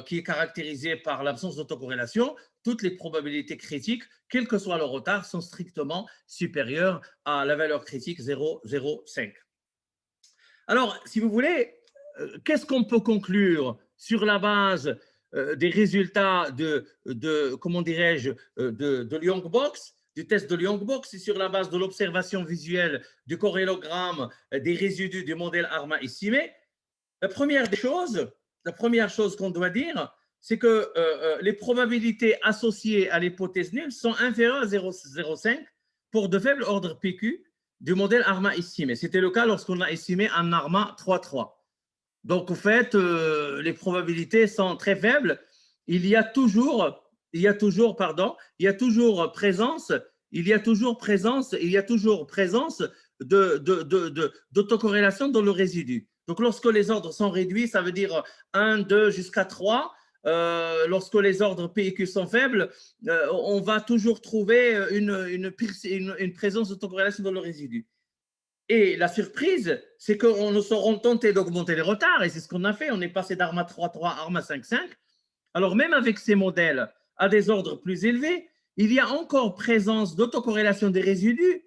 qui est caractérisé par l'absence d'autocorrélation, toutes les probabilités critiques, quel que soit le retard, sont strictement supérieures à la valeur critique 0,05. Alors, si vous voulez, qu'est-ce qu'on peut conclure sur la base des résultats comment dirais-je, de Young-Box, du test de Young-Box, et sur la base de l'observation visuelle du corrélogramme des résidus du modèle ARMA estimé? La première chose qu'on doit dire, c'est que les probabilités associées à l'hypothèse nulle sont inférieures à 0,05 pour de faibles ordres PQ du modèle ARMA estimé. C'était le cas lorsqu'on a estimé un ARMA 3,3. Donc, en fait, les probabilités sont très faibles. Il y a toujours présence d'autocorrélation dans le résidu. Donc, lorsque les ordres sont réduits, ça veut dire 1, 2 jusqu'à 3. Lorsque les ordres P et Q sont faibles, on va toujours trouver une présence d'autocorrélation dans le résidu. Et la surprise, c'est qu'on nous serons tentés d'augmenter les retards, et c'est ce qu'on a fait. On est passé d'Arma 3.3 à Arma 5.5. Alors, même avec ces modèles à des ordres plus élevés, il y a encore présence d'autocorrélation des résidus,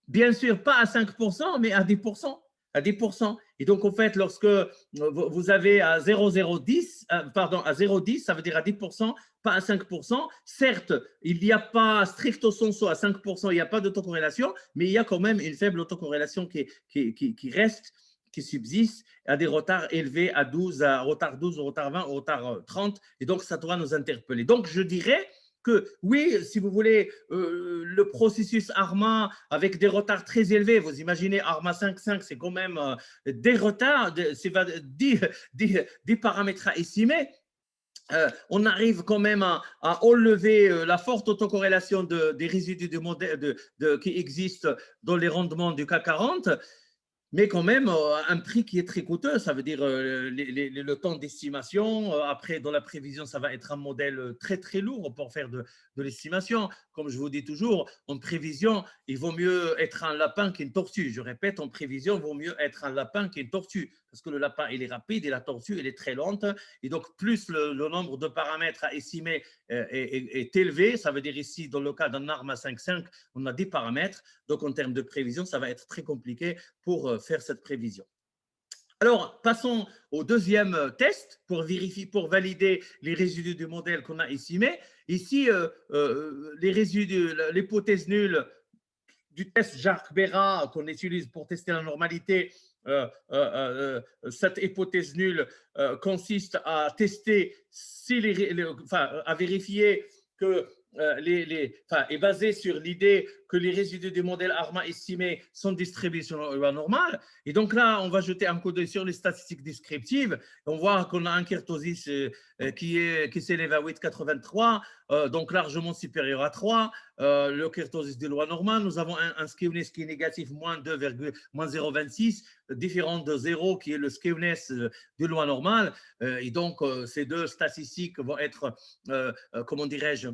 bien sûr pas à 5%, mais à 10%. À 10%. Et donc, en fait, lorsque vous avez à 0,010, pardon, à 0,10, ça veut dire à 10%, pas à 5%. Certes, il n'y a pas stricto sensu à 5%, il n'y a pas d'autocorrélation, mais il y a quand même une faible autocorrélation qui reste, qui subsiste à des retards élevés à 12, à retard 12, au retard 20, au retard 30. Et donc, ça doit nous interpeller. Donc, je dirais que oui, si vous voulez, le processus ARMA avec des retards très élevés, vous imaginez ARMA 5.5, c'est quand même des retards, c'est 10 paramètres à estimer. On arrive quand même à enlever la forte autocorrélation des résidus qui existent dans les rendements du CAC 40, mais quand même un prix qui est très coûteux. Ça veut dire le temps d'estimation. Après, dans la prévision, ça va être un modèle très, très lourd pour faire de l'estimation. Comme je vous dis toujours, en prévision, il vaut mieux être un lapin qu'une tortue. Je répète, en prévision, il vaut mieux être un lapin qu'une tortue, parce que le lapin, il est rapide et la tortue, elle est très lente. Et donc, plus le nombre de paramètres à estimer est élevé, ça veut dire ici, dans le cas d'un ARMA 5.5, on a 10 paramètres. Donc, en termes de prévision, ça va être très compliqué pour faire cette prévision. Alors, passons au deuxième test pour vérifier, pour valider les résidus du modèle qu'on a estimé. Ici, les résidus, l'hypothèse nulle du test Jarque-Bera qu'on utilise pour tester la normalité, cette hypothèse nulle consiste à tester si à vérifier que est basé sur l'idée que les résidus du modèle ARMA estimés sont distribués sur la loi normale. Et donc là, on va jeter un coup d'œil sur les statistiques descriptives. On voit qu'on a un kurtosis qui s'élève à 8,83, donc largement supérieur à 3. Le kurtosis de loi normale, nous avons un skewness qui est négatif, moins 0,26, différent de 0 qui est le skewness de loi normale. Et donc, ces deux statistiques vont être, comment dirais-je,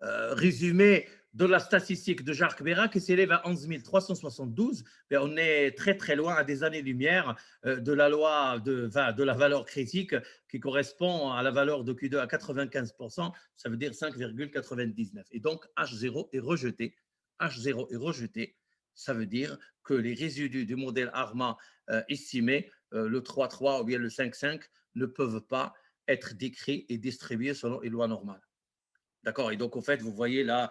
résumé de la statistique de Jarque-Bera qui s'élève à 11 372. Mais on est très très loin, à des années-lumière, de la loi de la valeur critique qui correspond à la valeur de Q2 à 95%, ça veut dire 5,99. Et donc H0 est rejeté. H0 est rejeté, ça veut dire que les résidus du modèle ARMA estimé, le 3,3 ou bien le 5,5, ne peuvent pas être décrits et distribués selon les lois normales. D'accord. Et donc, en fait, vous voyez là,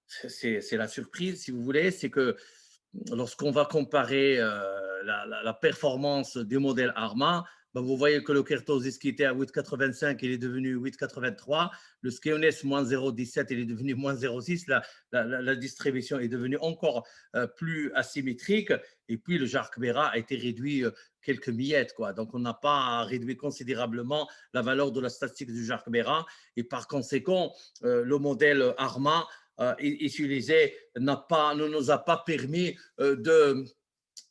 c'est la surprise, si vous voulez, c'est que lorsqu'on va comparer la performance du modèle ARMA, ben vous voyez que le kurtosis qui était à 8,85, il est devenu 8,83. Le skewness, moins 0,17, il est devenu moins 0,6. La distribution est devenue encore plus asymétrique. Et puis, le Jarque-Bera a été réduit quelques miettes, quoi. Donc, on n'a pas réduit considérablement la valeur de la statistique du Jarque-Bera. Et par conséquent, le modèle ARMA utilisé ne nous a pas permis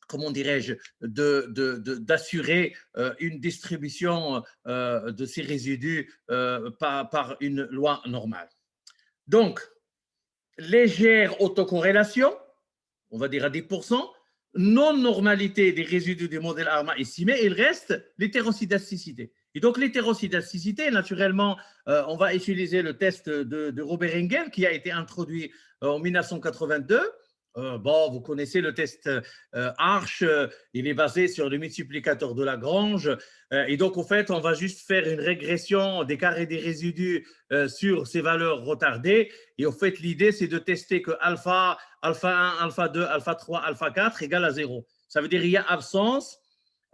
comment dirais-je, d'assurer une distribution de ces résidus par une loi normale. Donc, légère autocorrélation, on va dire à 10%, non-normalité des résidus du modèle ARMA estimé, il reste l'hétérosidasticité. Et donc, l'hétérosidasticité, naturellement, on va utiliser le test de Robert Engel qui a été introduit en 1982. Bon, vous connaissez le test Arch, il est basé sur le multiplicateur de Lagrange. Et donc, en fait, on va juste faire une régression des carrés des résidus sur ces valeurs retardées. Et en fait, l'idée, c'est de tester que alpha 1, alpha 2, alpha 3, alpha 4 égale à 0. Ça veut dire qu'il y a absence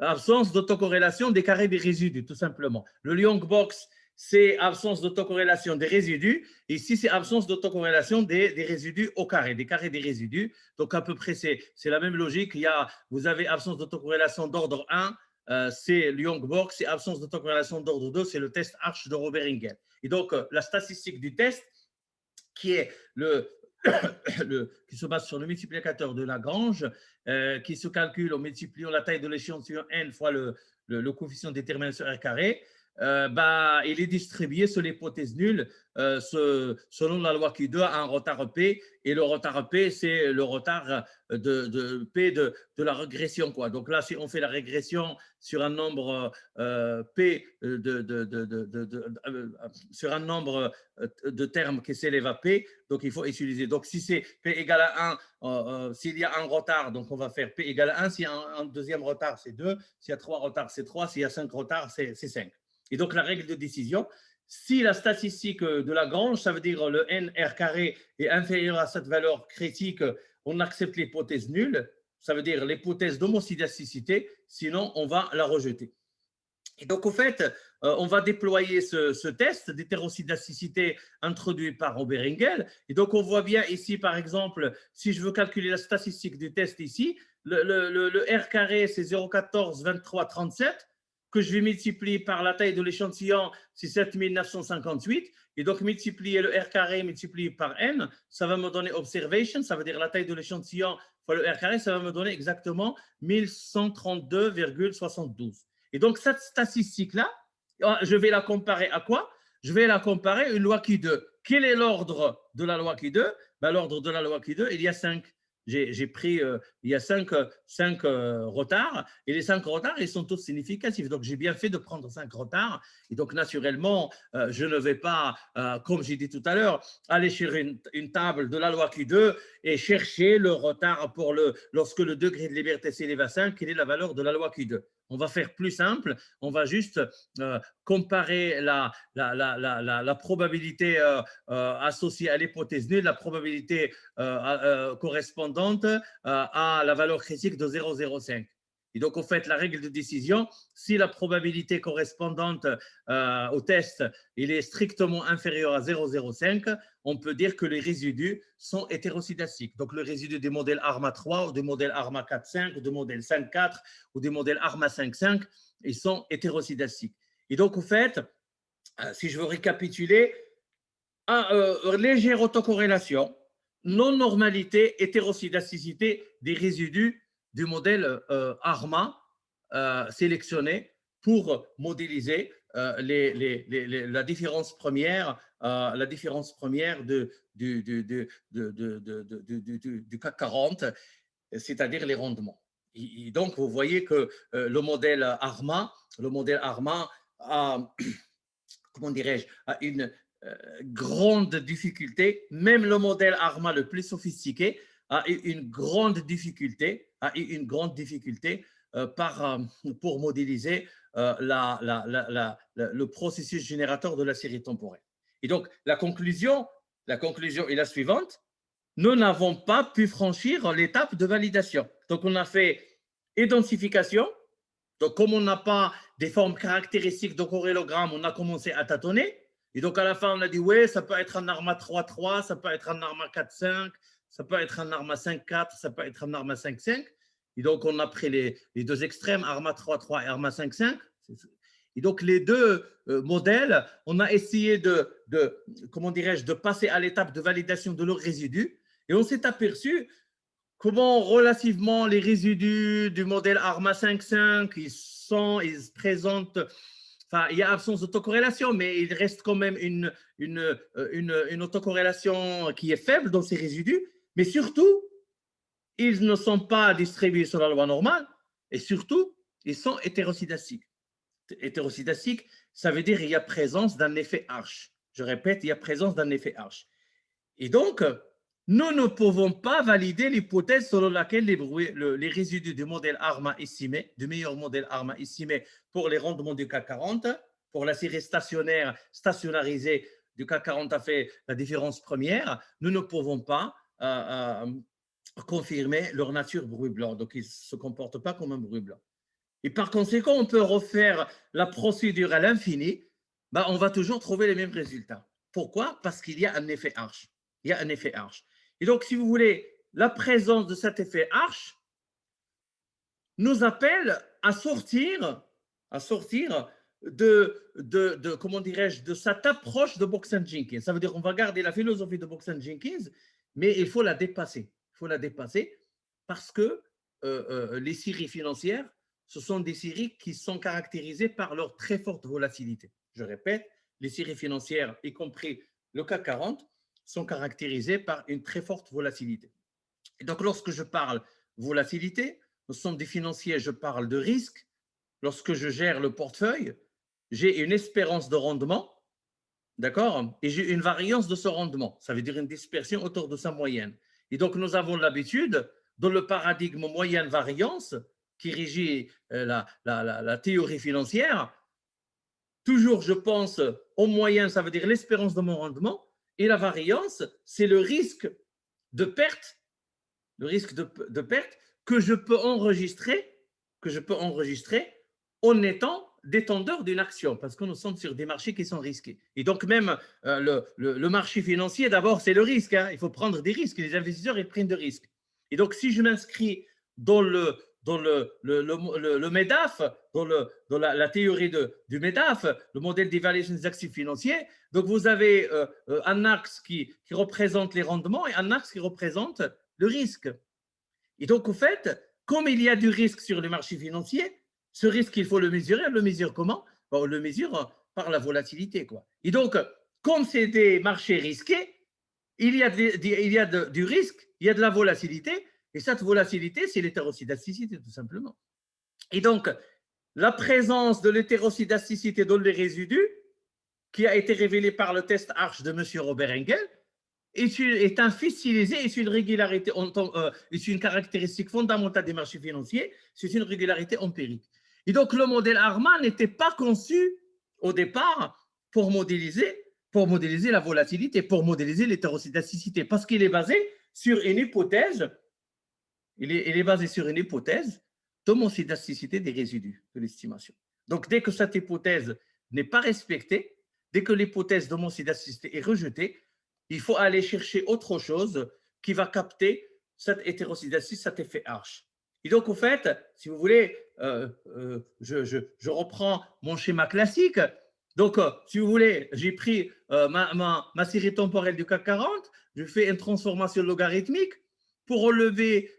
d'autocorrélation des carrés des résidus, tout simplement. Le Young box, c'est absence d'autocorrélation des résidus. Ici, c'est absence d'autocorrélation des résidus au carré, des carrés des résidus. Donc, à peu près, c'est la même logique. Vous avez absence d'autocorrélation d'ordre 1, c'est le Young box. C'est absence d'autocorrélation d'ordre 2, c'est le test Arch de Robert Engel. Et donc, la statistique du test, qui est qui se base sur le multiplicateur de Lagrange, qui se calcule en multipliant la taille de l'échantillon n fois le coefficient de détermination R carré. il est distribué sur l'hypothèse nulle selon la loi Q2 à un retard P. Et le retard P, c'est le retard de P de la régression, quoi. Donc là, si on fait la régression sur un nombre P sur un nombre de termes qui s'élève à P, donc il faut utiliser. Donc si c'est P égale à 1, s'il y a un retard, donc on va faire P égale à 1. S'il y a un deuxième retard, c'est 2. S'il y a 3 retards, c'est 3. S'il y a 5 retards, c'est 5. Et donc la règle de décision, si la statistique de Lagrange, ça veut dire le n r carré est inférieur à cette valeur critique, on accepte l'hypothèse nulle, ça veut dire l'hypothèse d'homoscédasticité, sinon on va la rejeter. Et donc, au fait, on va déployer ce test d'hétéroscédasticité introduit par Oberingel. Et donc, on voit bien ici, par exemple, si je veux calculer la statistique du test ici, le R carré, c'est 0,14, 23, 37, que je vais multiplier par la taille de l'échantillon, c'est 7958. Et donc, multiplier le R carré multiplié par N, ça va me donner observation, ça veut dire la taille de l'échantillon fois le R carré, ça va me donner exactement 1132,72. Et donc, cette statistique-là, je vais la comparer à quoi? Je vais la comparer à une loi Q2. Quel est l'ordre de la loi Q2? L'ordre de la loi Q2, il y a 5. J'ai pris, il y a 5 retards, et les 5 retards, ils sont tous significatifs. Donc, j'ai bien fait de prendre 5 retards. Et donc, naturellement, je ne vais pas, comme j'ai dit tout à l'heure, aller sur une table de la loi Q2 et chercher le retard lorsque le degré de liberté s'élève à 5, quelle est la valeur de la loi Q2. On va faire plus simple, on va juste comparer la probabilité associée à l'hypothèse nulle, la probabilité correspondante à la valeur critique de 0,05. Et donc, en fait, la règle de décision, si la probabilité correspondante au test il est strictement inférieure à 0,05, on peut dire que les résidus sont hétéroscédastiques. Donc, le résidu des modèles ARMA 3 ou des modèles ARMA 4,5 ou des modèles 5,4 ou des modèles ARMA 5,5, ils sont hétéroscédastiques. Et donc, en fait, si je veux récapituler, légère autocorrélation, non-normalité, hétéroscédasticité des résidus du modèle ARMA sélectionné pour modéliser la différence première du CAC 40, c'est-à-dire les rendements. Et donc, vous voyez que le modèle ARMA a, comment dirais-je, a une grande difficulté, même le modèle ARMA le plus sophistiqué a eu une grande difficulté, pour modéliser le processus générateur de la série temporelle. Et donc, la conclusion est la suivante. Nous n'avons pas pu franchir l'étape de validation. Donc, on a fait identification. Donc, comme on n'a pas des formes caractéristiques de corrélogramme, on a commencé à tâtonner. Et donc, à la fin, on a dit, oui, ça peut être un ARMA 3,3, ça peut être un ARMA 4,5, ça peut être un ARMA 5,4, ça peut être un ARMA 5,5. Et donc, on a pris les deux extrêmes, ARMA 3,3 et ARMA 5,5. Et donc, les deux modèles, on a essayé comment dirais-je, de passer à l'étape de validation de leurs résidus. Et on s'est aperçu comment relativement les résidus du modèle ARMA 5,5, ils présentent, enfin, il y a absence d'autocorrélation, mais il reste quand même une autocorrélation qui est faible dans ces résidus. Mais surtout, ils ne sont pas distribués sur la loi normale et surtout, ils sont hétéroscédastiques. Hétéroscédastique, ça veut dire qu'il y a présence d'un effet H. Je répète, il y a présence d'un effet H. Et donc, nous ne pouvons pas valider l'hypothèse selon laquelle les résidus du modèle ARMA estimé, du meilleur modèle ARMA estimé pour les rendements du CAC 40, pour la série stationnarisée du CAC 40 a fait la différence première, nous ne pouvons pas confirmer leur nature bruit blanc. Donc, ils ne se comportent pas comme un bruit blanc. Et par conséquent, on peut refaire la procédure à l'infini, on va toujours trouver les mêmes résultats. Pourquoi? Parce qu'il y a un effet H. Il y a un effet H. Et donc, si vous voulez, la présence de cet effet H nous appelle à sortir comment dirais-je, de cette approche de Box-Jenkins. Ça veut dire qu'on va garder la philosophie de Box-Jenkins, mais il faut la dépasser. Il faut la dépasser parce que les séries financières ce sont des séries qui sont caractérisées par leur très forte volatilité. Je répète, les séries financières, y compris le CAC 40, sont caractérisées par une très forte volatilité. Et donc, lorsque je parle volatilité, nous sommes des financiers, je parle de risque. Lorsque je gère le portefeuille, j'ai une espérance de rendement, d'accord, et j'ai une variance de ce rendement. Ça veut dire une dispersion autour de sa moyenne. Et donc, nous avons l'habitude, dans le paradigme moyenne-variance qui régit la théorie financière, toujours je pense au moyen, ça veut dire l'espérance de mon rendement, et la variance, c'est le risque de perte, de perte que je peux enregistrer en étant détenteur d'une action, parce que nous sommes sur des marchés qui sont risqués. Et donc même le marché financier, d'abord, c'est le risque. Hein. Il faut prendre des risques. Les investisseurs, ils prennent des risques. Et donc, si je m'inscris dans le MEDAF, dans la théorie du MEDAF, le modèle d'évaluation des actifs financiers, donc vous avez un axe qui représente les rendements et un axe qui représente le risque. Et donc, au fait, comme il y a du risque sur les marchés financiers, ce risque, il faut le mesurer. On le mesure comment? On le mesure par la volatilité, quoi. Et donc, comme c'est des marchés risqués, il y a du risque, il y a de la volatilité, et cette volatilité, c'est l'hétérosidasticité, tout simplement. Et donc, la présence de l'hétérosidasticité dans les résidus, qui a été révélée par le test Arch de M. Robert Engel, est un fait stylisé, est une régularité, est une caractéristique fondamentale des marchés financiers, c'est une régularité empirique. Et donc, le modèle ARMA n'était pas conçu au départ pour modéliser la volatilité, pour modéliser l'hétérosidasticité, parce qu'il est basé sur une hypothèse, il est basé sur une hypothèse d'homosidasticité des résidus de l'estimation. Donc, dès que cette hypothèse n'est pas respectée, dès que l'hypothèse d'homosidasticité est rejetée, il faut aller chercher autre chose qui va capter cette hétérosidacité, cet effet Arch. Et donc, au fait, si vous voulez, je reprends mon schéma classique. Donc, si vous voulez, j'ai pris ma série temporelle du CAC 40, je fais une transformation logarithmique. Pour relever,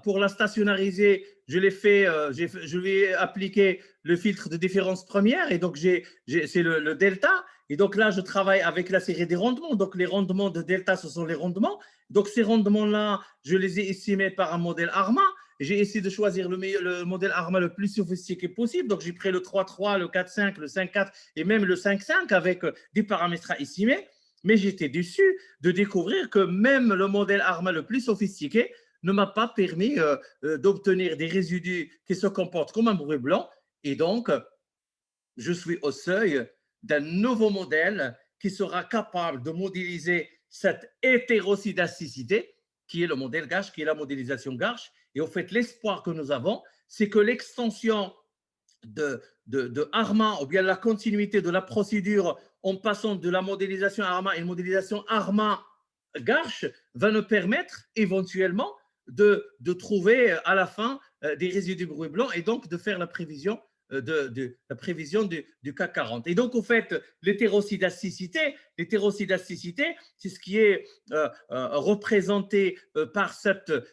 pour la stationnariser, je lui ai appliqué le filtre de différence première, et donc c'est le delta. Et donc là, je travaille avec la série des rendements. Donc les rendements de delta, ce sont les rendements. Donc ces rendements-là, je les ai estimés par un modèle ARMA. J'ai essayé de choisir le modèle ARMA le plus sophistiqué possible. Donc j'ai pris le 3.3, le 4.5, le 5.4 et même le 5.5 avec des paramètres à estimer. Mais j'étais déçu de découvrir que même le modèle ARMA le plus sophistiqué ne m'a pas permis d'obtenir des résidus qui se comportent comme un bruit blanc. Et donc, je suis au seuil d'un nouveau modèle qui sera capable de modéliser cette hétérosidasticité, qui est le modèle Garch, qui est la modélisation Garch. Et au fait, l'espoir que nous avons, c'est que l'extension de ARMA, ou bien la continuité de la procédure en passant de la modélisation ARMA à une modélisation ARMA-Garch, va nous permettre éventuellement de trouver à la fin des résidus bruit blanc et donc de faire la prévision du CAC 40. Et donc, au fait, l'hétérosidasticité, c'est ce qui est représenté par ce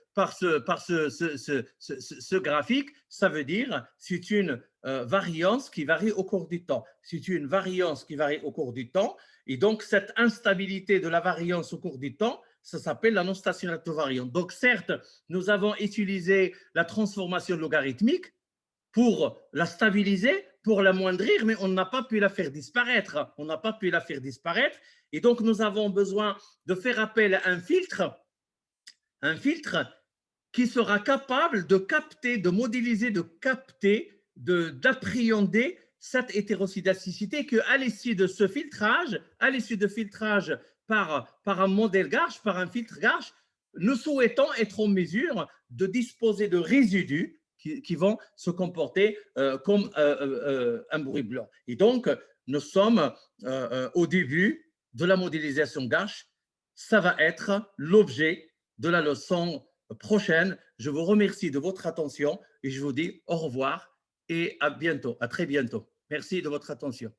graphique. Ça veut dire c'est une variance qui varie au cours du temps. C'est une variance qui varie au cours du temps. Et donc, cette instabilité de la variance au cours du temps, ça s'appelle la non-stationnarité variante. Donc, certes, nous avons utilisé la transformation logarithmique pour la stabiliser, pour l'amoindrir, mais on n'a pas pu la faire disparaître. On n'a pas pu la faire disparaître. Et donc, nous avons besoin de faire appel à un filtre qui sera capable de capter, de modéliser, de capter, d'appréhender cette hétérosidasticité qu'à l'issue de ce filtrage, par un modèle Garch, par un filtre Garch, nous souhaitons être en mesure de disposer de résidus qui vont se comporter comme un bruit blanc. Et donc, nous sommes au début de la modélisation Garch. Ça va être l'objet de la leçon prochaine. Je vous remercie de votre attention et je vous dis au revoir et à bientôt, à très bientôt. Merci de votre attention.